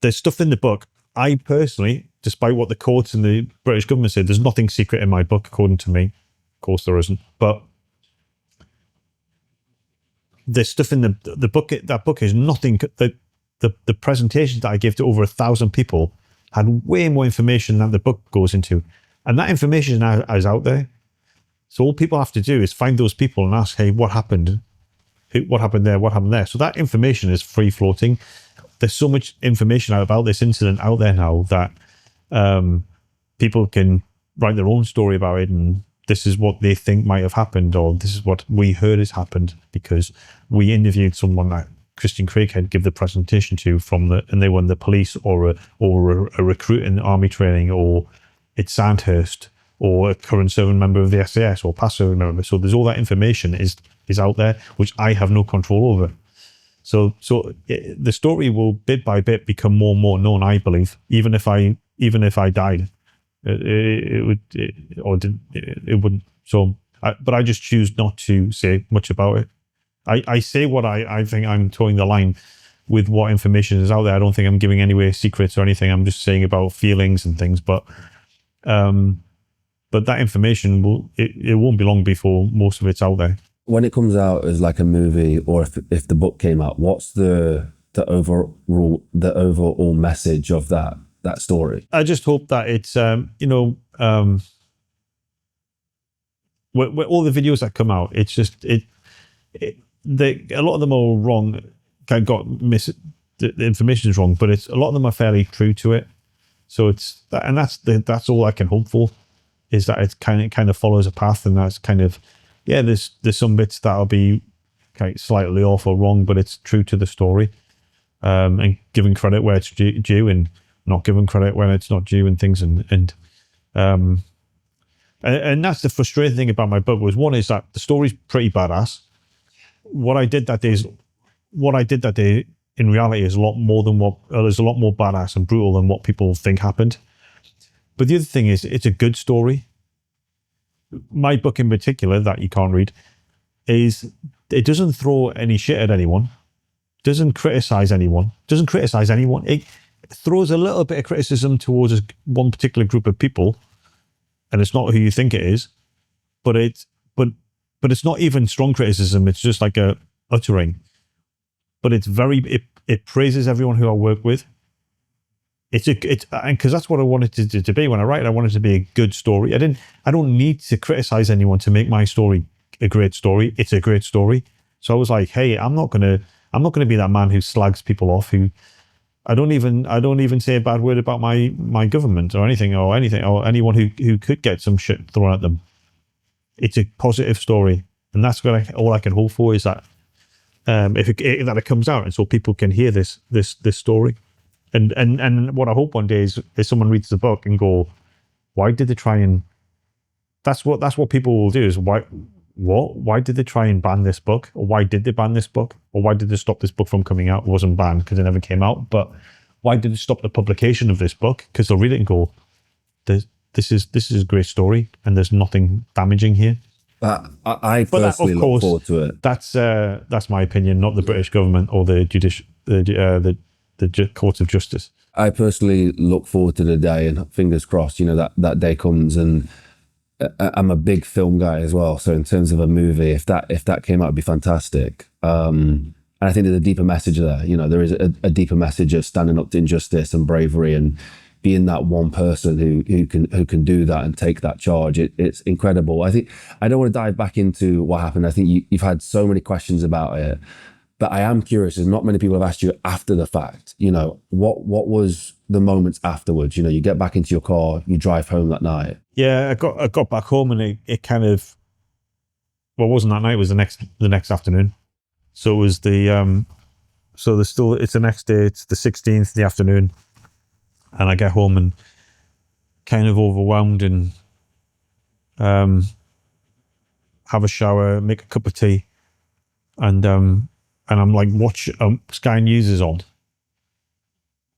there's stuff in the book. I personally, despite what the courts and the British government said, there's nothing secret in my book, according to me. Of course, there isn't. But there's stuff in the book. That book is nothing. The presentations that I gave to over 1,000 people had way more information than the book goes into, and that information is out there. So all people have to do is find those people and ask, "Hey, what happened? What happened there? What happened there?" So that information is free floating. There's so much information about this incident out there now that people can write their own story about it, and this is what they think might have happened, or this is what we heard has happened because we interviewed someone that Christian Craighead give the presentation to and they were in the police or a recruit in the army training, or it's Sandhurst, or a current serving member of the SAS, or past serving member. So there's all that information is out there, which I have no control over. So the story will bit by bit become more and more known, I believe, even if I died, it wouldn't. So, but I just choose not to say much about it. I say what I think I'm towing the line with what information is out there. I don't think I'm giving away secrets or anything. I'm just saying about feelings and things. But that information it won't be long before most of it's out there. When it comes out as like a movie, or if the book came out, what's the overall message of that story? I just hope that it's all the videos that come out, it's just a lot of them are wrong. The information is wrong, but a lot of them are fairly true to it. So that's all I can hope for, is that it kind of follows a path, and that's kind of, yeah, there's some bits that'll be kind of slightly off or wrong, but it's true to the story, and giving credit where it's due and not giving credit when it's not due and things, and that's the frustrating thing about my book. One is that the story's pretty badass. What I did that day in reality is a lot more badass and brutal than what people think happened. But the other thing is, it's a good story. My book in particular, that you can't read, it doesn't throw any shit at anyone, doesn't criticize anyone. It throws a little bit of criticism towards one particular group of people, and it's not who you think it is, but it's not even strong criticism. It's just like a uttering, but it praises everyone who I work with. Because that's what I wanted to be when I write. I wanted it to be a good story. I don't need to criticize anyone to make my story a great story. It's a great story. So I was like, hey, I'm not gonna be that man who slags people off. Who I don't even say a bad word about my government or anything or anyone who could get some shit thrown at them. It's a positive story, and that's what all I can hope for, is that that it comes out, and so people can hear this story. And what I hope one day is someone reads the book and go, why did they try and... That's what people will do, is why did they try and ban this book? Or why did they ban this book? Or why did they stop this book from coming out? It wasn't banned because it never came out, but why did they stop the publication of this book? Because they'll read it and go, this is a great story and there's nothing damaging here. I personally look forward to it. That's my opinion, not the British government or the courts of justice. I personally look forward to the day, and fingers crossed, that day comes. And I'm a big film guy as well, so in terms of a movie, if that came out, it'd be fantastic. And I think there's a deeper message there. There is a deeper message of standing up to injustice and bravery, and being that one person who can do that and take that charge. It's incredible. I think I don't want to dive back into what happened. I think you've had so many questions about it. But I am curious, as not many people have asked you after the fact, what was the moments afterwards? You get back into your car, you drive home that night. Yeah, I got back home, and it kind of, well, it wasn't that night, it was the next afternoon. So it was it's the next day, it's the 16th, the afternoon. And I get home and kind of overwhelmed, and have a shower, make a cup of tea, and and I'm like, watch Sky News is on,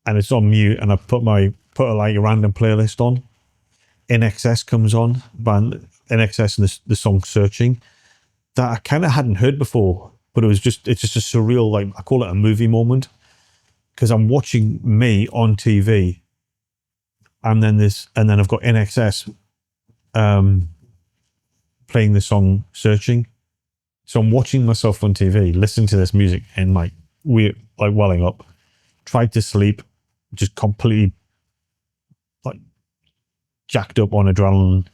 and it's on mute, and I put a random playlist on. NXS comes on, band NXS, and the song Searching, that I kind of hadn't heard before, but it's just a surreal, like, I call it a movie moment, because I'm watching me on TV, and then I've got NXS playing the song Searching. So I'm watching myself on TV, listening to this music, and like we're like welling up. Tried to sleep, just completely like jacked up on adrenaline.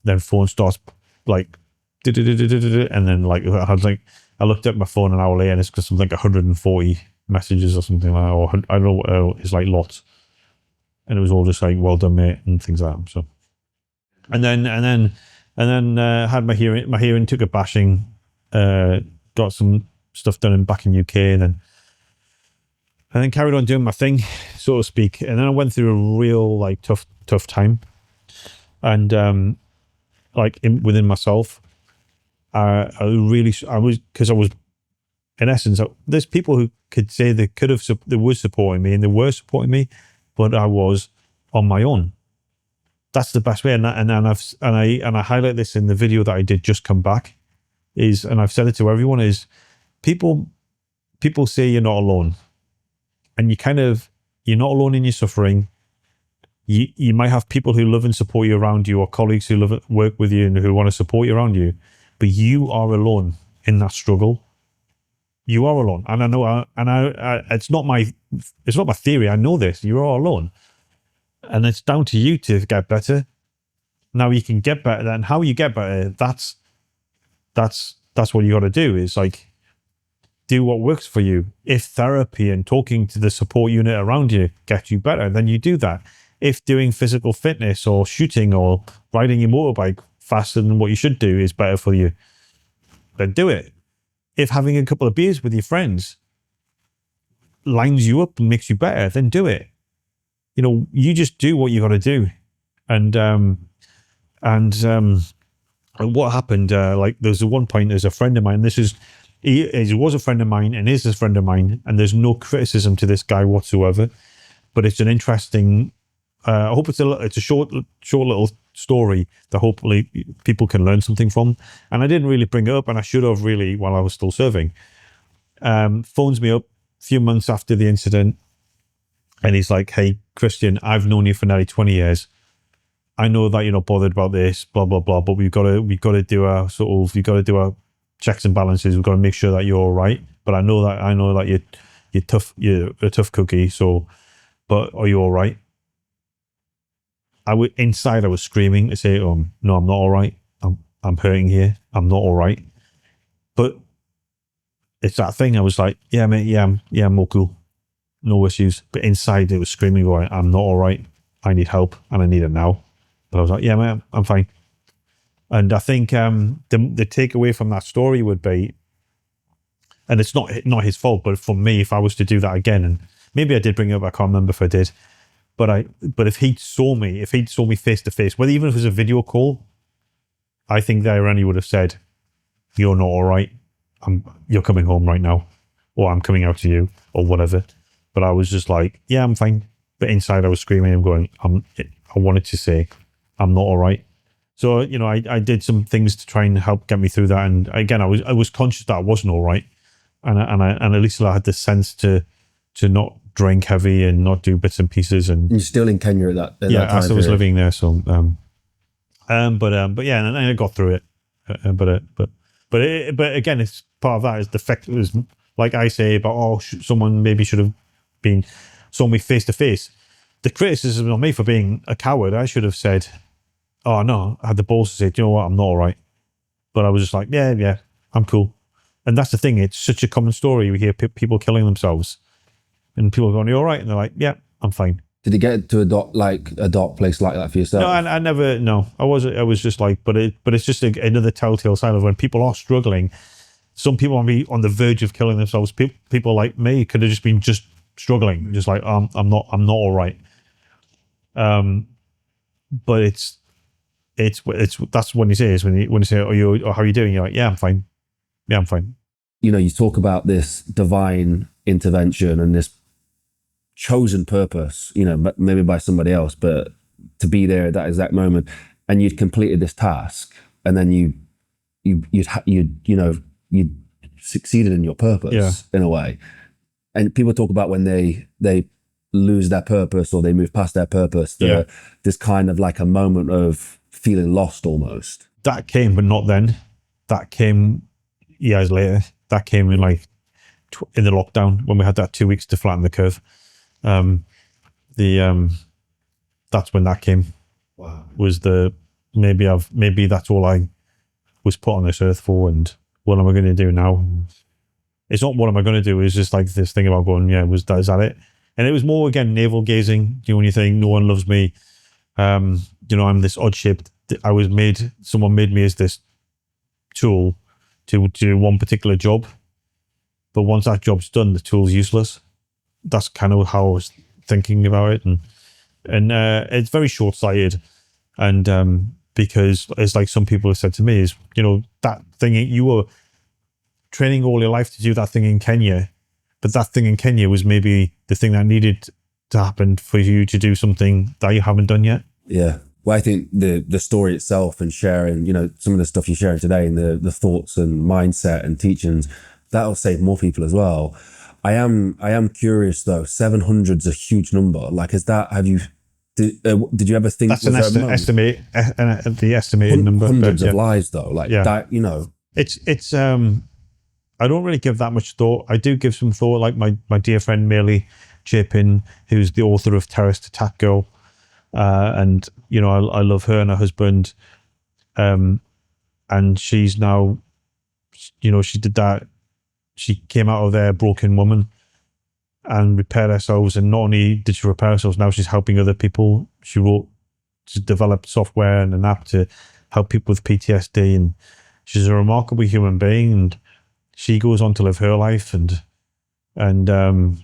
Then phone starts like, and then like I looked at my phone an hour later, and it's got something like 140 messages or something like that, or I don't know, it's like lots, and it was all just like, well done, mate, and things like that. So, and then had my hearing took a bashing. Got some stuff done back in UK, and then carried on doing my thing, so to speak. And then I went through a real like tough time, and like within myself, I was in essence, there's people who could say they were supporting me and they were supporting me, but I was on my own. That's the best way, and I highlight this in the video that I did just come back. And I've said it to everyone, is people say you're not alone, and you're not alone in your suffering. You might have people who love and support you around you, or colleagues who work with you and who want to support you around you, but you are alone in that struggle. You are alone, and I know, it's not my theory. I know this. You are alone, and it's down to you to get better. Now you can get better, and how you get better, that's what you got to do, is like do what works for you. If therapy and talking to the support unit around you gets you better, then you do that. If doing physical fitness or shooting or riding your motorbike faster than what you should do is better for you, then do it. If having a couple of beers with your friends lines you up and makes you better, then do it. You just do what you got to do. And what happened, like there's one point, there's a friend of mine, he was a friend of mine and is a friend of mine, and there's no criticism to this guy whatsoever, but it's an interesting, I hope it's a short little story that hopefully people can learn something from. And I didn't really bring it up, and I should have really, while I was still serving. Phones me up a few months after the incident, and he's like, "Hey, Christian, I've known you for nearly 20 years. I know that you're not bothered about this, blah blah blah, but we've got to do our checks and balances. We've got to make sure that you're all right. But I know that you're tough. You're a tough cookie. So, but are you all right?" Inside I was screaming to say, "No, I'm not all right. I'm hurting here. I'm not all right." But it's that thing. I was like, "Yeah, mate. Yeah, I'm all cool. No issues." But inside it was screaming, going, "I'm not all right. I need help, and I need it now." But I was like, "Yeah, mate, I'm fine." And I think the takeaway from that story would be, and it's not his fault, but for me, if I was to do that again, and maybe I did bring it up, I can't remember if I did, but if he'd saw me face to face, whether even if it was a video call, I think there and he would have said, "You're not all right. You're coming home right now," or "I'm coming out to you," or whatever. But I was just like, "Yeah, I'm fine." But inside I was screaming and going, I wanted to say, "I'm not all right." So, I did some things to try and help get me through that. And again, I was conscious that I wasn't all right. And at least I had the sense to not drink heavy and not do bits and pieces. And you're still in Kenya at that time I still was living there. So, but yeah, and I got through it. But again, it's part of that is the fact it was, like I say about, someone maybe should have saw me face to face. The criticism on me for being a coward, I should have said, "Oh no," I had the balls to say, "Do you know what? I'm not all right." But I was just like, yeah, I'm cool. And that's the thing. It's such a common story. We hear people killing themselves, and people going, "You all right?" And they're like, "Yeah, I'm fine." Did it get to a dark place like that for yourself? No, I never. No, I was just like, but it's just another telltale sign of when people are struggling. Some people will be on the verge of killing themselves. People like me could have just been struggling, just like, I'm not all right. But it's that's when you say is when you say, how are you doing? You're like, "Yeah, I'm fine. Yeah, I'm fine." you talk about this divine intervention and this chosen purpose, maybe by somebody else, but to be there at that exact moment, and you'd completed this task, and then you'd succeeded in your purpose in a way. And people talk about when they lose their purpose or they move past their purpose, there's kind of like a moment of feeling lost almost. That came, but not then. That came years later. That came in like in the lockdown when we had that 2 weeks to flatten the curve. That's when that came. Wow. Was maybe that's all I was put on this earth for, and what am I going to do now? It's not what am I going to do. It's just like this thing about going, is that it? And it was more, again, navel gazing. When you think no one loves me, I'm this odd shaped. Someone made me as this tool to do one particular job. But once that job's done, the tool's useless. That's kind of how I was thinking about it. And it's very short-sighted. And because it's like some people have said to me is, that thing, you were training all your life to do that thing in Kenya, but that thing in Kenya was maybe the thing that needed to happen for you to do something that you haven't done yet. Yeah. Well, I think the story itself and sharing, some of the stuff you're sharing today and the thoughts and mindset and teachings, that'll save more people as well. I am curious though, 700 is a huge number. Like, did you ever think that's an estimate, the estimated number? Hundreds of lives though, that, It's I don't really give that much thought. I do give some thought, like my dear friend Millie Chapin, who's the author of Terrorist Attack Girl. And, I love her and her husband. And she's now, she did that. She came out of there a broken woman and repaired herself. And not only did she repair herself, now she's helping other people. She developed software and an app to help people with PTSD. And she's a remarkable human being. And she goes on to live her life. And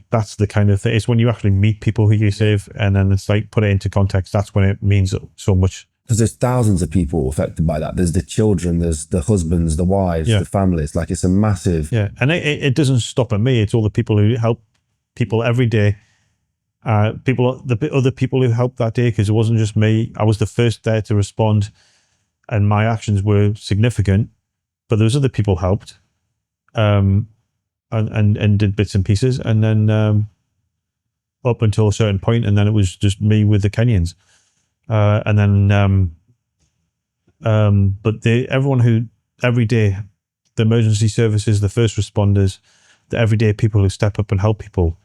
that's the kind of thing. It's when you actually meet people who you save, and then it's like, put it into context. That's when it means so much. Because there's thousands of people affected by that. There's the children, there's the husbands, the wives, the families. Like, it's a massive... Yeah, and it doesn't stop at me. It's all the people who help people every day. The other people who helped that day, because it wasn't just me. I was the first there to respond, and my actions were significant, but those other people helped. And did bits and pieces, and then up until a certain point, and then it was just me with the Kenyans, and then but everyone who every day, the emergency services, the first responders, the everyday people who step up and help people.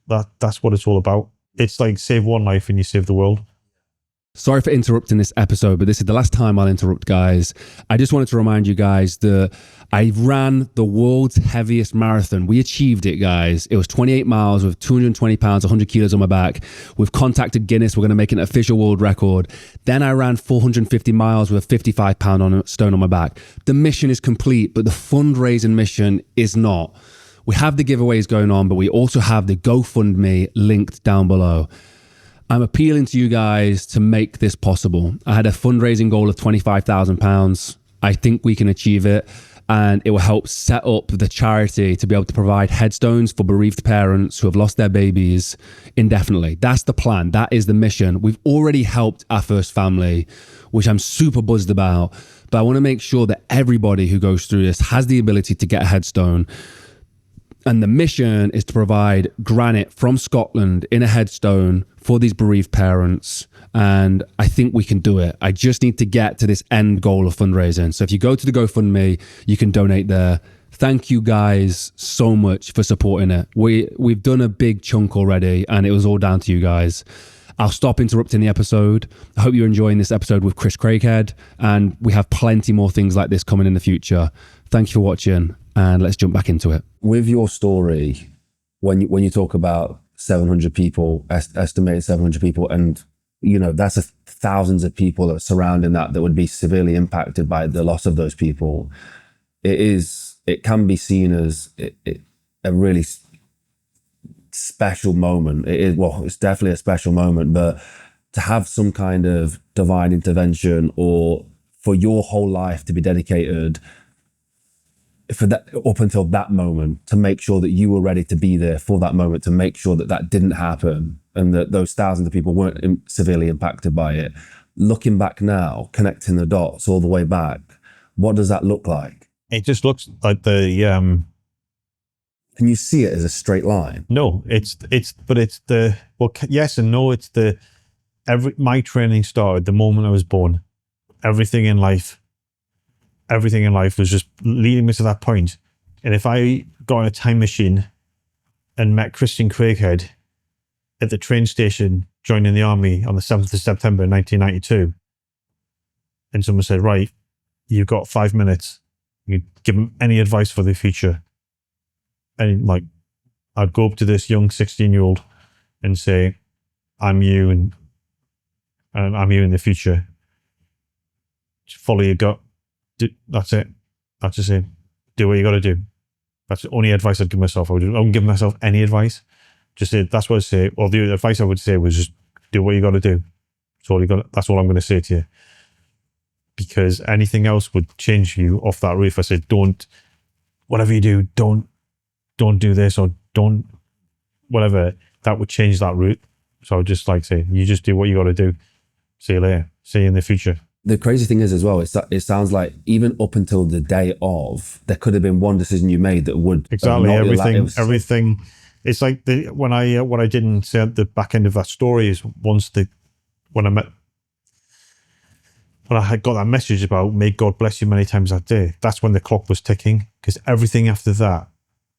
That's what it's all about. It's like save one life and you save the world. Sorry for interrupting this episode, but this is the last time I'll interrupt, guys. I just wanted to remind you guys that I ran the world's heaviest marathon. We achieved it, guys. It was 28 miles with 220 pounds, 100 kilos on my back. We've contacted Guinness. We're going to make an official world record. Then I ran 450 miles with a 55-pound stone on my back. The mission is complete, but the fundraising mission is not. We have the giveaways going on, but we also have the GoFundMe linked down below. I'm appealing to you guys to make this possible. I had a fundraising goal of £25,000. I think we can achieve it, and it will help set up the charity to be able to provide headstones for bereaved parents who have lost their babies indefinitely. That's the plan. That is the mission. We've already helped our first family, which I'm super buzzed about, but I want to make sure that everybody who goes through this has the ability to get a headstone. And the mission is to provide granite from Scotland in a headstone for these bereaved parents. And I think we can do it. I just need to get to this end goal of fundraising. So if you go to the GoFundMe, you can donate there. Thank you guys so much for supporting it. We've done a big chunk already, and it was all down to you guys. I'll stop interrupting the episode. I hope you're enjoying this episode with Chris Craighead, and we have plenty more things like this coming in the future. Thank you for watching, and let's jump back into it. With your story, when you talk about 700 people, estimated 700 people, and that's thousands of people that are surrounding that would be severely impacted by the loss of those people. It can be seen as a really special moment. It's definitely a special moment, but to have some kind of divine intervention, or for your whole life to be dedicated for that, up until that moment, to make sure that you were ready to be there for that moment, to make sure that that didn't happen and that those thousands of people weren't severely impacted by it. Looking back now, connecting the dots all the way back, what does that look like? It just looks like the Can you see it as a straight line? no, it's the, well, yes and no. It's my training started the moment I was born. Everything in life was just leading me to that point. And if I got in a time machine and met Christian Craighead at the train station joining the army on the 7th of September 1992, and someone said, right, you've got 5 minutes, you give him any advice for the future. And like, I'd go up to this young 16-year-old and say, I'm you, and I'm you in the future. Just follow your gut. That's it. That's just it. Do what you got to do. That's the only advice I'd give myself. I wouldn't give myself any advice. Just say, that's what I'd say. Or the advice I would say was just do what you got to do. That's all I'm going to say to you. Because anything else would change you off that roof. I said, whatever you do, don't do this, or don't, whatever. That would change that route. So I would just like say, you just do what you got to do. See you later. See you in the future. The crazy thing is as well, it sounds like even up until the day of, there could have been one decision you made that would exactly everything. It's like what I didn't say at the back end of that story is when I had got that message about may God bless you many times that day, that's when the clock was ticking, because everything after that,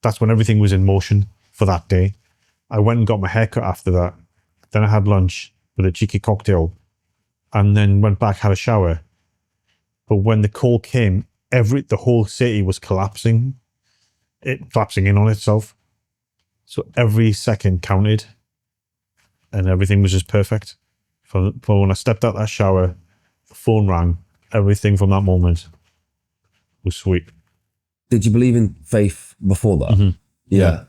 that's when everything was in motion for that day. I went and got my haircut after that. Then I had lunch with a cheeky cocktail, and then went back, had a shower. But when the call came, the whole city was collapsing in on itself. So every second counted, and everything was just perfect. For when I stepped out that shower, the phone rang, everything from that moment was sweet. Did you believe in faith before that? Mm-hmm. Yeah.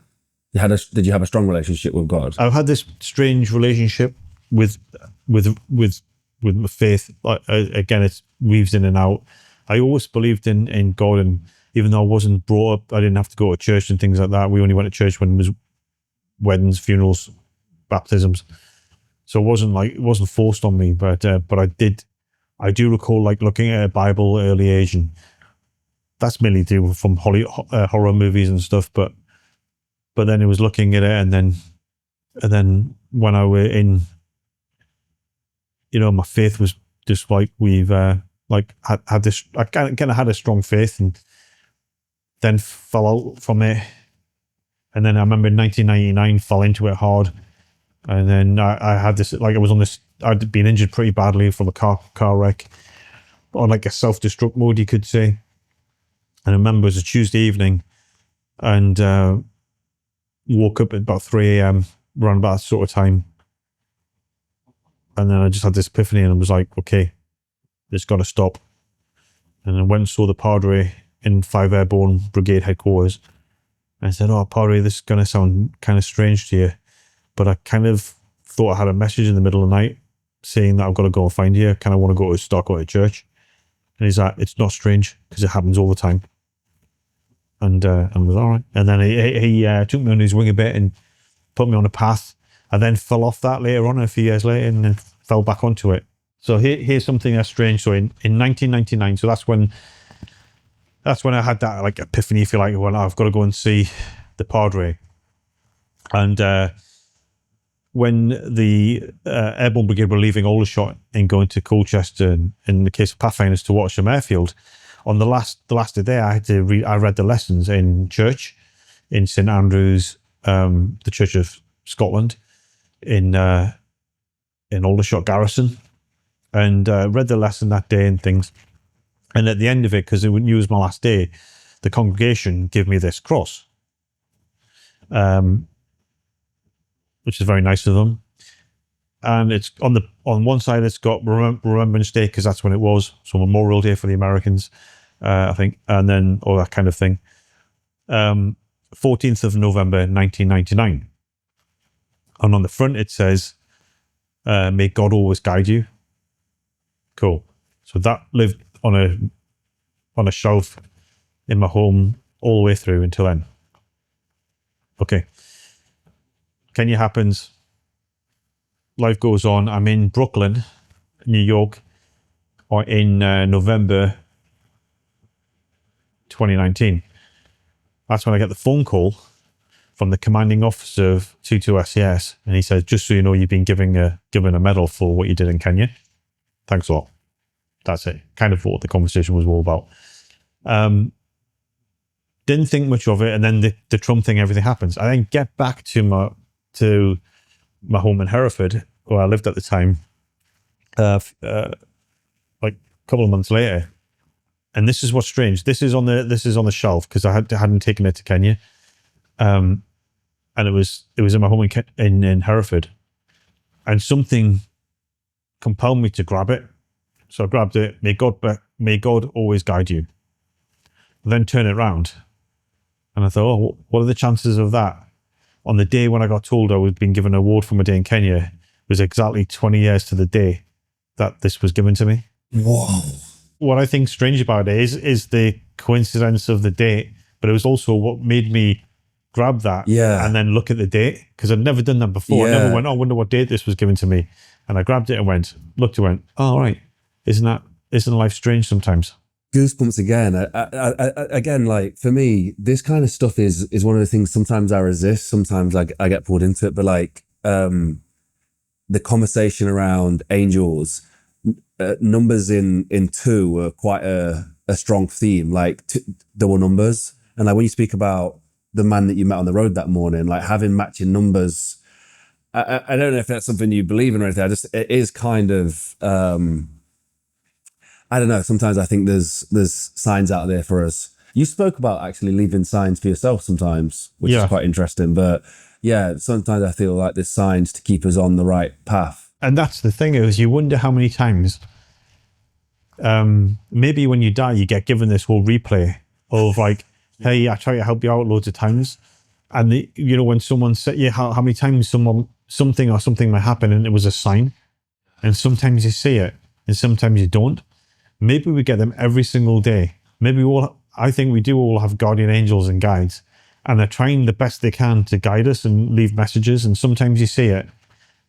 Did you have a strong relationship with God? I've had this strange relationship with my faith. Again, it weaves in and out. I always believed in God, and even though I wasn't brought up, I didn't have to go to church and things like that. We only went to church when it was weddings, funerals, baptisms. So it wasn't forced on me, but I do recall like looking at a Bible at an early age, and that's mainly due from horror movies and stuff. But then it was looking at it, and then when I were in, my faith was just like we've had this. I kind of had a strong faith, and then fell out from it. And then I remember in 1999 fell into it hard, and then I had this, like I was on this. I'd been injured pretty badly from a car wreck, on like a self-destruct mode, you could say. And I remember it was a Tuesday evening, and woke up at about 3 a.m. around about that sort of time. And then I just had this epiphany, and I was like, okay, it's got to stop. And I went and saw the Padre in 5 Airborne Brigade headquarters. And I said, oh, Padre, this is going to sound kind of strange to you, but I kind of thought I had a message in the middle of the night saying that I've got to go and find you. I kind of want to start going to church. And he's like, it's not strange, because it happens all the time. And I was all right. And then he took me on his wing a bit and put me on a path. I then fell off that later on, a few years later, and then fell back onto it. So here's something that's strange. So in 1999, so that's when I had that like epiphany, if you like, when I've got to go and see the Padre. And when the Airborne Brigade were leaving Aldershot and going to Colchester, and in the case of Pathfinders to Watcham Airfield, on the last day, I read the lessons in church, in St Andrews, the Church of Scotland, in Aldershot Garrison, and read the lesson that day and things. And at the end of it, because it was my last day, the congregation gave me this cross, which is very nice of them. And it's on one side, it's got Remembrance Day, because that's when it was, so Memorial Day for the Americans, I think, and then all that kind of thing. 14th of November 1999, and on the front it says, "May God always guide you." Cool. So that lived on a shelf in my home all the way through until then. Okay. Kenya happens. Life goes on. I'm in Brooklyn, New York, or in November 2019. That's when I get the phone call from the commanding officer of 22 SAS, and he says, just so you know, you've been given a medal for what you did in Kenya. Thanks a lot. That's it. Kind of what the conversation was all about. Didn't think much of it, and then the Trump thing, everything happens. I then get back to my home in Hereford, where I lived at the time, like a couple of months later. And this is what's strange. This is on the shelf because I hadn't taken it to Kenya, and it was in my home in Hereford, and something compelled me to grab it. So I grabbed it. May God always guide you. Then turn it around, and I thought, oh, what are the chances of that? On the day when I got told I was being given an award for my day in Kenya, it was exactly 20 years to the day that this was given to me. Whoa. What I think strange about it is the coincidence of the date, but it was also what made me grab that and then look at the date, because I'd never done that before. I never went, oh, I wonder what date this was given to me. And I grabbed it and went, oh, all right. Isn't life strange sometimes? Goosebumps again. Again, like for me, this kind of stuff is one of the things sometimes I resist, sometimes I get pulled into it, but like the conversation around angels, numbers in 2 were quite a strong theme, like double numbers. And like when you speak about the man that you met on the road that morning, like having matching numbers, I don't know if that's something you believe in or anything. It is kind of, I don't know. Sometimes I think there's signs out there for us. You spoke about actually leaving signs for yourself sometimes, which is quite interesting. But yeah, sometimes I feel like there's signs to keep us on the right path. And that's the thing, is you wonder how many times, maybe when you die, you get given this whole replay of like, hey, I try to help you out loads of times. And when someone said, how many times something might happen and it was a sign. And sometimes you see it and sometimes you don't. Maybe we get them every single day. I think we do all have guardian angels and guides, and they're trying the best they can to guide us and leave messages. And sometimes you see it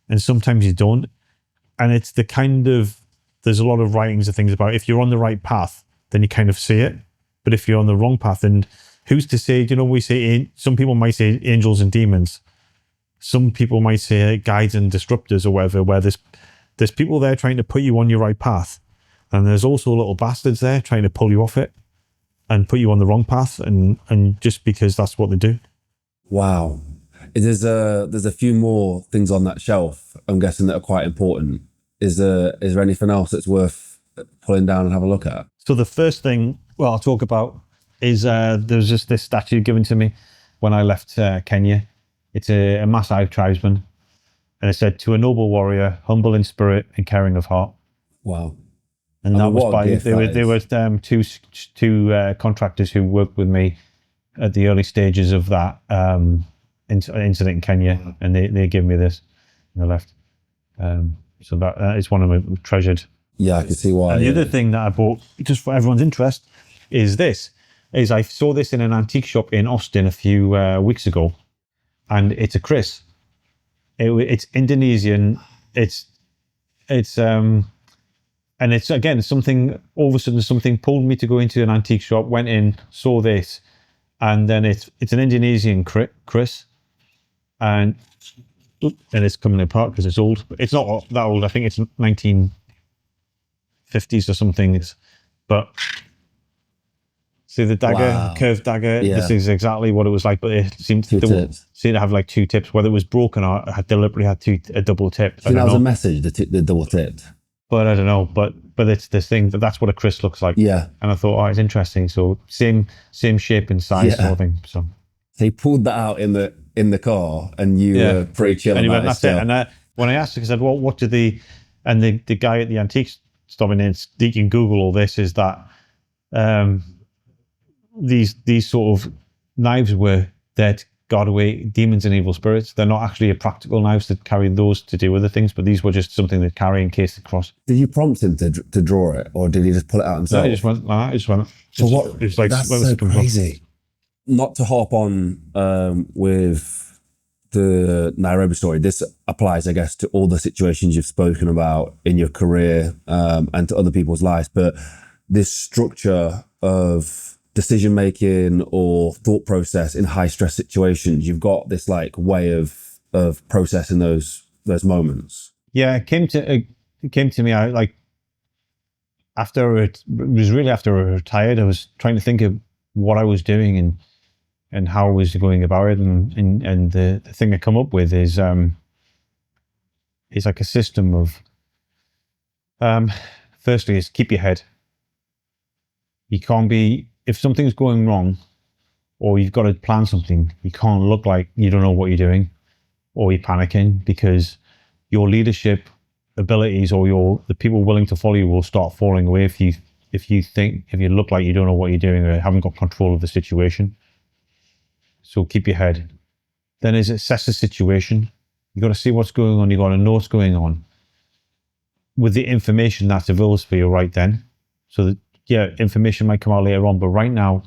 and sometimes you don't. And it's there's a lot of writings and things about if you're on the right path, then you kind of see it. But if you're on the wrong path, then who's to say, we say, some people might say angels and demons. Some people might say guides and disruptors or whatever, where there's people there trying to put you on your right path. And there's also little bastards there trying to pull you off it and put you on the wrong path, and just because that's what they do. Wow. There's a few more things on that shelf, I'm guessing, that are quite important. Is there anything else that's worth pulling down and have a look at? So the first thing I'll talk about is there's just this statue given to me when I left Kenya. It's a Maasai tribesman, and it said, "To a noble warrior, humble in spirit and caring of heart." Wow. And that was by there were two contractors who worked with me at the early stages of that incident in Kenya, and they gave me this and they left. So that is one of my treasured. Yeah, I can see why. And the other thing that I bought, just for everyone's interest, is I saw this in an antique shop in Austin a few weeks ago, and it's a Chris. It's Indonesian. And it's, again, something, all of a sudden something pulled me to go into an antique shop, went in, saw this, and then it's an Indonesian Chris, and it's coming apart because it's old. It's not that old. I think it's 1950s or something. But see the dagger, curved dagger, this is exactly what it was like, but it seemed to have like 2 tips, whether it was broken or had deliberately had a double tip. So that was a message, the double tipped. But I don't know, but it's this thing that's what a Chris looks like. Yeah. And I thought, it's interesting. So same shape and size sort of thing. So he pulled that out in the car, and you were pretty chill about it. That's it. And when I asked him, I said, well, what did the guy at the antique store, and you can Google all this, is that these sort of knives were there to guard away demons and evil spirits. They're not actually a practical knives that carry those to do other things, but these were just something to carry in case they cross. Did you prompt him to draw it, or did he just pull it out himself? No, he just went like that. So what? That's so crazy. not to hop on with the Nairobi story, this applies, I guess, to all the situations you've spoken about in your career and to other people's lives. But this structure of decision making or thought process in high stress situations, you've got this like way of processing those moments. Yeah, it came to me. I like it was really after I retired. I was trying to think of what I was doing and how I was going about it, and the thing I come up with is like a system of firstly is keep your head. You can't be, if something's going wrong or you've got to plan something, you can't look like you don't know what you're doing or you're panicking, because your leadership abilities or the people willing to follow you will start falling away if you look like you don't know what you're doing or haven't got control of the situation. So keep your head. Then is assess the situation. You got to see what's going on. You got to know what's going on with the information that's available for you right then. So that, yeah, information might come out later on, but right now,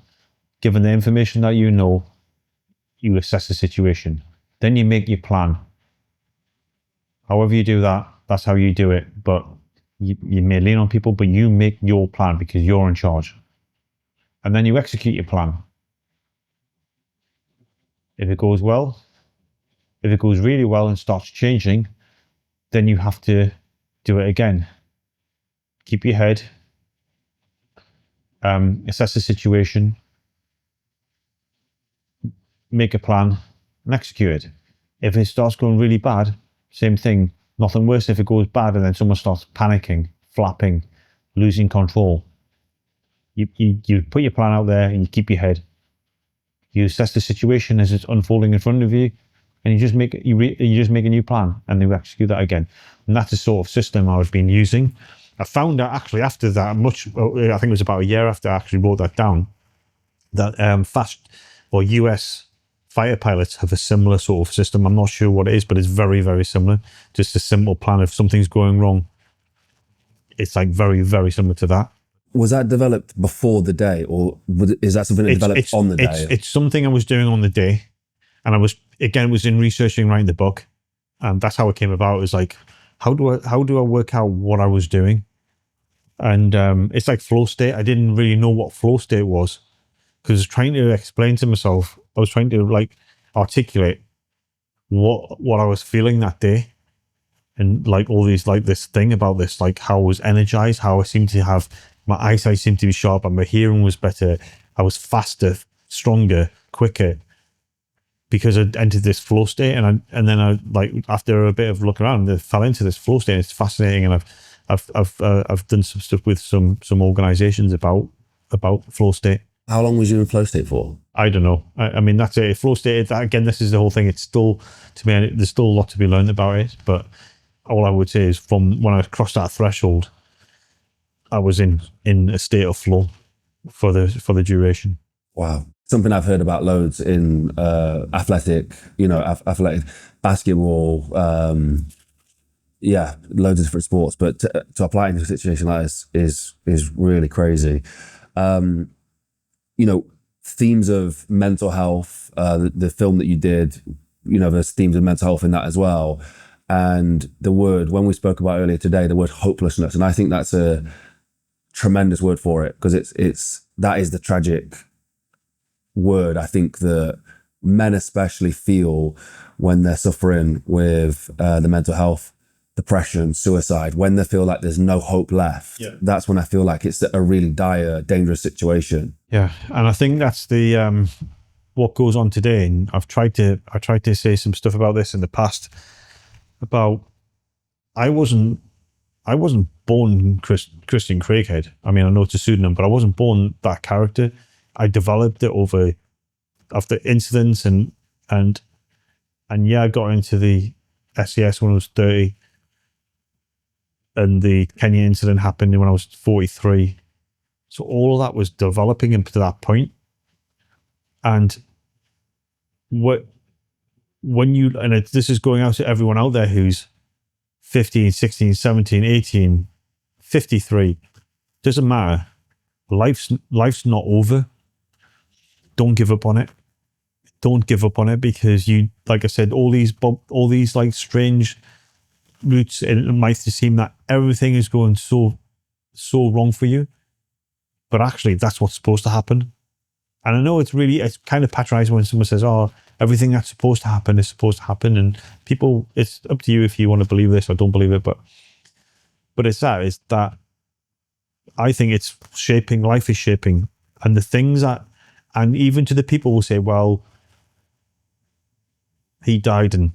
given the information that you know, you assess the situation. Then you make your plan. However you do that, that's how you do it. But you may lean on people, but you make your plan because you're in charge. And then you execute your plan. If it goes well, if it goes really well and starts changing, then you have to do it again. Keep your head, assess the situation, make a plan, and execute it. If it starts going really bad, same thing. Nothing worse if it goes bad and then someone starts panicking, flapping, losing control. You put your plan out there and you keep your head. You assess the situation as it's unfolding in front of you, and you just make a new plan and you execute that again. And that's the sort of system I've been using. I found out actually after that, I think it was about a year after I actually wrote that down, that US fighter pilots have a similar sort of system. I'm not sure what it is, but it's very, very similar. Just a simple plan. If something's going wrong, it's like very, very similar to that. Was that developed before the day, or is that something that developed on the day? It's something I was doing on the day, and I was in researching, writing the book, and that's how it came about. It was like, how do I work out what I was doing? And it's like flow state. I didn't really know what flow state was, because I was trying to explain to myself. I was trying to like articulate what I was feeling that day, and like all these, like this thing about this, like how I was energized, how I seemed to have, my eyesight seemed to be sharp and my hearing was better. I was faster, stronger, quicker, because I entered this flow state. And then I like, after a bit of look around, I fell into this flow state. It's fascinating. And I've done some stuff with some organizations about flow state. How long was you in flow state for? I don't know. I mean, that's it. Flow state, again, this is the whole thing. It's still, to me, there's still a lot to be learned about it. But all I would say is, from when I crossed that threshold, I was in a state of flow for the duration. Wow. Something I've heard about loads in athletic basketball, loads of different sports, but to apply it into a situation like this is really crazy. Themes of mental health, the film that you did, there's themes of mental health in that as well. And the word, when we spoke about earlier today, the word hopelessness, and I think that's a tremendous word for it, because that is the tragic word I think that men especially feel when they're suffering with the mental health, depression, suicide, when they feel like there's no hope left. Yeah. That's when I feel like it's a really dire, dangerous situation. Yeah, and I think that's the what goes on today. And I tried to say some stuff about this in the past, about I wasn't born Christian Craighead. I mean, I know it's a pseudonym, but I wasn't born that character. I developed it after incidents and yeah, I got into the SAS when I was 30, and the Kenya incident happened when I was 43. So all of that was developing him to that point. And this is going out to everyone out there who's 15, 16, 17, 18, 53. Doesn't matter. Life's not over. don't give up on it. Don't give up on it, because you, like I said, all these like strange routes, it might seem that everything is going so wrong for you, but actually that's what's supposed to happen. And I know it's kind of patronizing when someone says, oh, everything that's supposed to happen is supposed to happen, and people, it's up to you if you want to believe this or don't believe it, but it's that I think it's shaping, life is shaping, and the things that, and even to the people who say, well, he died and,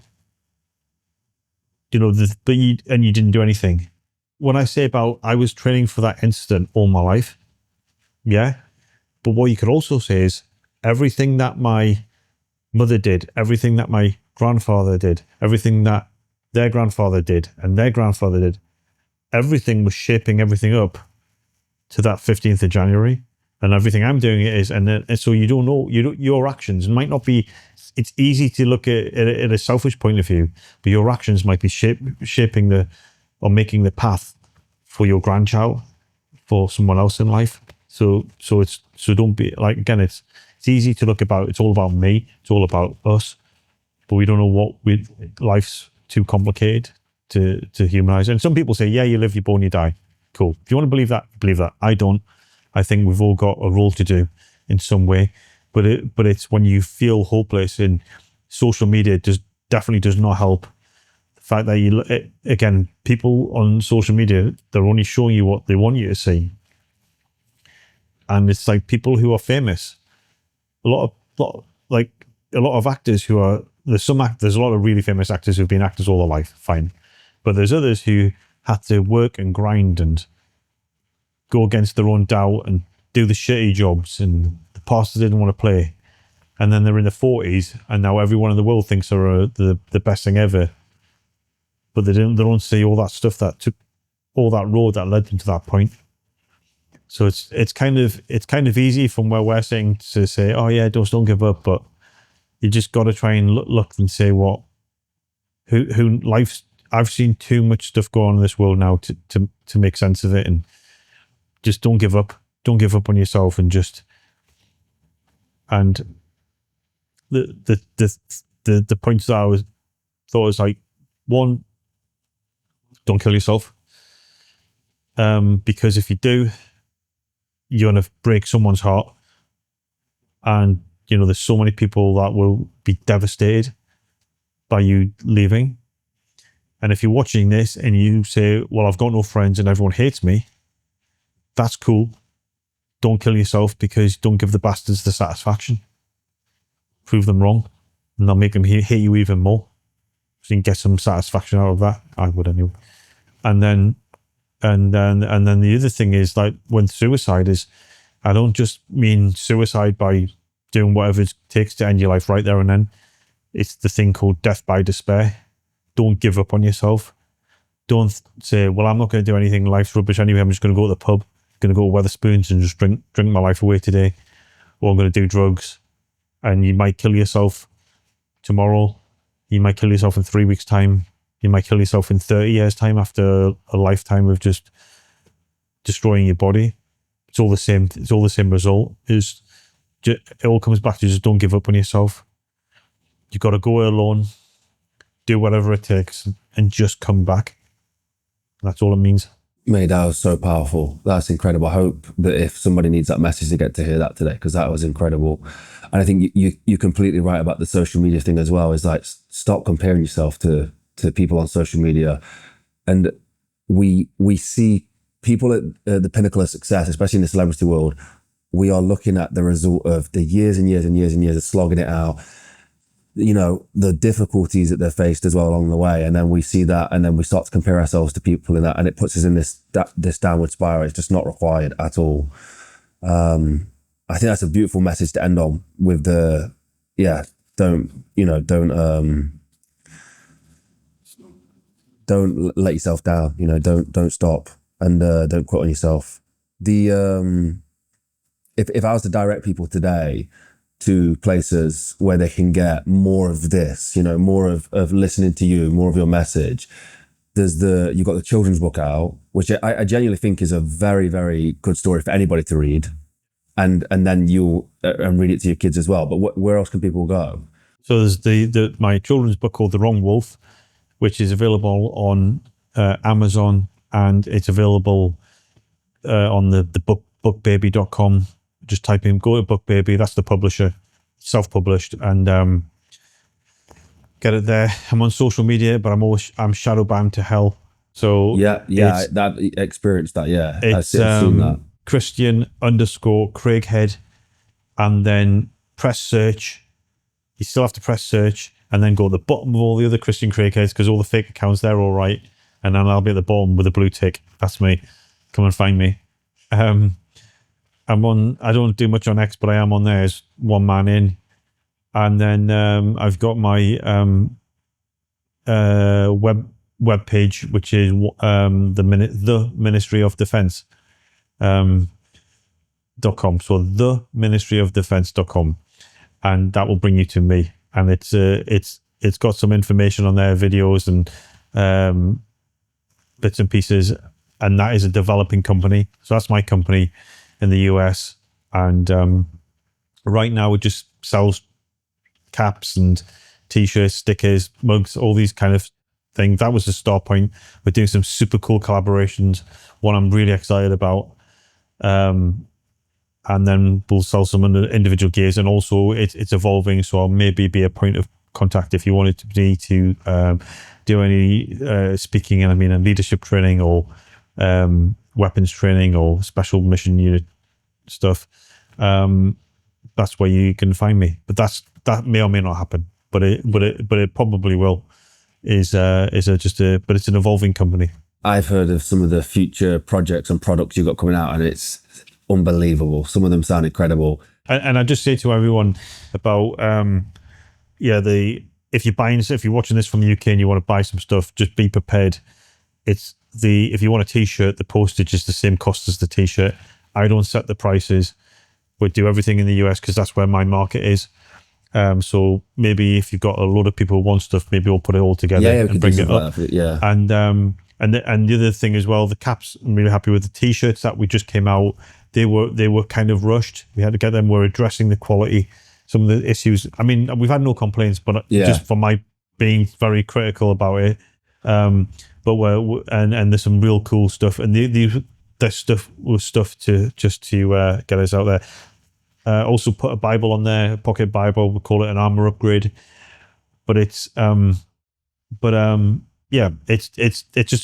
you know, but you didn't do anything. When I say about, I was training for that incident all my life, yeah, but what you could also say is everything that my mother did, everything that my grandfather did, everything that their grandfather did and their grandfather did, everything was shaping everything up to that 15th of January. And everything I'm doing is, and so you don't know, your actions might not be, it's easy to look at a selfish point of view, but your actions might be shaping or making the path for your grandchild, for someone else in life. So don't be like, again, it's easy to look about, it's all about me, it's all about us, but we don't know life's too complicated to humanize. And some people say, yeah, you live, you're born, you die. Cool. If you want to believe that, believe that. I don't. I think we've all got a role to do in some way, but it's when you feel hopeless, and social media definitely does not help. The fact that again, people on social media, they're only showing you what they want you to see. And it's like people who are famous, a lot of actors who are, there's a lot of really famous actors who've been actors all their life, fine. But there's others who had to work and grind and go against their own doubt and do the shitty jobs and the parts they didn't want to play. And then they're in their 40s and now everyone in the world thinks they're the best thing ever. But they don't see all that stuff that took, all that road that led them to that point. So it's kind of easy from where we're saying to say, oh yeah, don't give up, but you just got to try and look and say who life's, I've seen too much stuff go on in this world now to make sense of it, and just don't give up. Don't give up on yourself, and the points that I thought was like, one, don't kill yourself, because if you do, you're gonna break someone's heart, and you know there's so many people that will be devastated by you leaving. And if you're watching this and you say, well, I've got no friends and everyone hates me, that's cool. Don't kill yourself, because don't give the bastards the satisfaction. Prove them wrong, and they'll make them hate you even more. So you can get some satisfaction out of that. I would anyway. And then the other thing is, like, when suicide is, I don't just mean suicide by doing whatever it takes to end your life right there and then. It's the thing called death by despair. Don't give up on yourself. Don't say, well, I'm not going to do anything. Life's rubbish anyway. I'm just going to go to the pub, going to go to Wetherspoons and just drink my life away today. Or I'm going to do drugs. And you might kill yourself tomorrow. You might kill yourself in 3 weeks' time. You might kill yourself in 30 years' time after a lifetime of just destroying your body. It's all the same. It's all the same result. It all comes back to just don't give up on yourself. You've got to go alone, do whatever it takes, and just come back. That's all it means. Mate, that was so powerful. That's incredible. I hope that if somebody needs that message, to get to hear that today, because that was incredible. And I think you're completely right about the social media thing as well. Is like, stop comparing yourself to people on social media. And we see people at the pinnacle of success, especially in the celebrity world. We are looking at the result of the years and years and years and years of slogging it out. You know, the difficulties that they're faced as well along the way. And then we see that, and then we start to compare ourselves to people in that, and it puts us in this downward spiral. It's just not required at all. I think that's a beautiful message to end on with don't let yourself down, you know, don't stop, and don't quit on yourself. If I was to direct people today to places where they can get more of this, you know, more of listening to you, more of your message, you've got the children's book out, which I genuinely think is a very, very good story for anybody to read. and then you'll and read it to your kids as well. But where else can people go? So there's my children's book called The Wrong Wolf, which is available on Amazon, and it's available on the bookbaby.com. Just type in, go to BookBaby, that's the publisher, self-published, and get it there. I'm on social media, but I'm shadow banned to hell. So that experienced that. Yeah, it's I've seen that. Christian_Craighead, and then press search. You still have to press search, and then go to the bottom of all the other Christian Craigheads, because all the fake accounts, they're all right, and then I'll be at the bottom with a blue tick. That's me. Come and find me. I'm on. I don't do much on X, but I am on there as one man in, and then I've got my web page, which is the Ministry of Defense .com. So the Ministry of Defense.com, and that will bring you to me. And it's got some information on there, videos and bits and pieces. And that is a developing company. So that's my company in the US. And right now it just sells caps and t-shirts, stickers, mugs, all these kind of things. That was the start point. We're doing some super cool collaborations, one I'm really excited about. And then we'll sell some individual gears, and also it's evolving. So I'll maybe be a point of contact if you wanted me to do any speaking, and I mean, leadership training or weapons training or special mission unit stuff. That's where you can find me. But that may or may not happen. But it probably will. But it's an evolving company. I've heard of some of the future projects and products you've got coming out, and it's unbelievable. Some of them sound incredible. And I just say to everyone about if you're watching this from the UK and you want to buy some stuff, just be prepared. If you want a t-shirt, the postage is the same cost as the t-shirt. I don't set the prices. We do everything in the US because that's where my market is. So maybe if you've got a lot of people who want stuff, maybe we'll put it all together and bring it up. And the other thing as well, the caps, I'm really happy with the t-shirts that we just came out. They were kind of rushed. We had to get them. We're addressing the quality, some of the issues. I mean, we've had no complaints, but just for my being very critical about it. But and there's some real cool stuff, and this stuff was stuff to get us out there. Also put a Bible on there, a pocket Bible. We call it an armor upgrade, but it's just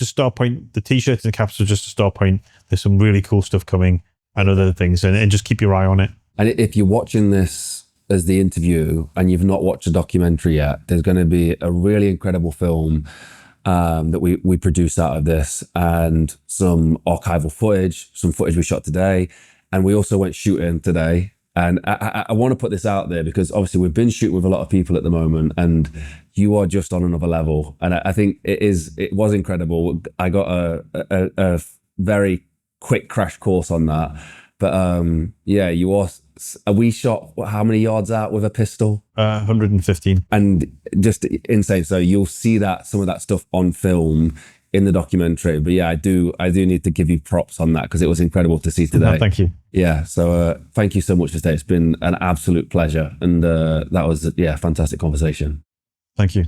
a start point. The t-shirts and the caps are just a start point. There's some really cool stuff coming and other things, and just keep your eye on it. And if you're watching this as the interview and you've not watched a documentary yet, there's going to be a really incredible film that we produced out of this, and some archival footage, some footage we shot today, and we also went shooting today. And I want to put this out there because obviously we've been shooting with a lot of people at the moment, and you are just on another level. And I think it was incredible. I got a very quick crash course on that. But you are. We shot how many yards out with a pistol? 115. And just insane. So you'll see some of that stuff on film in the documentary. But yeah, I do need to give you props on that because it was incredible to see today. Oh, thank you. Yeah, so thank you so much for today. It's been an absolute pleasure, and that was fantastic conversation. Thank you.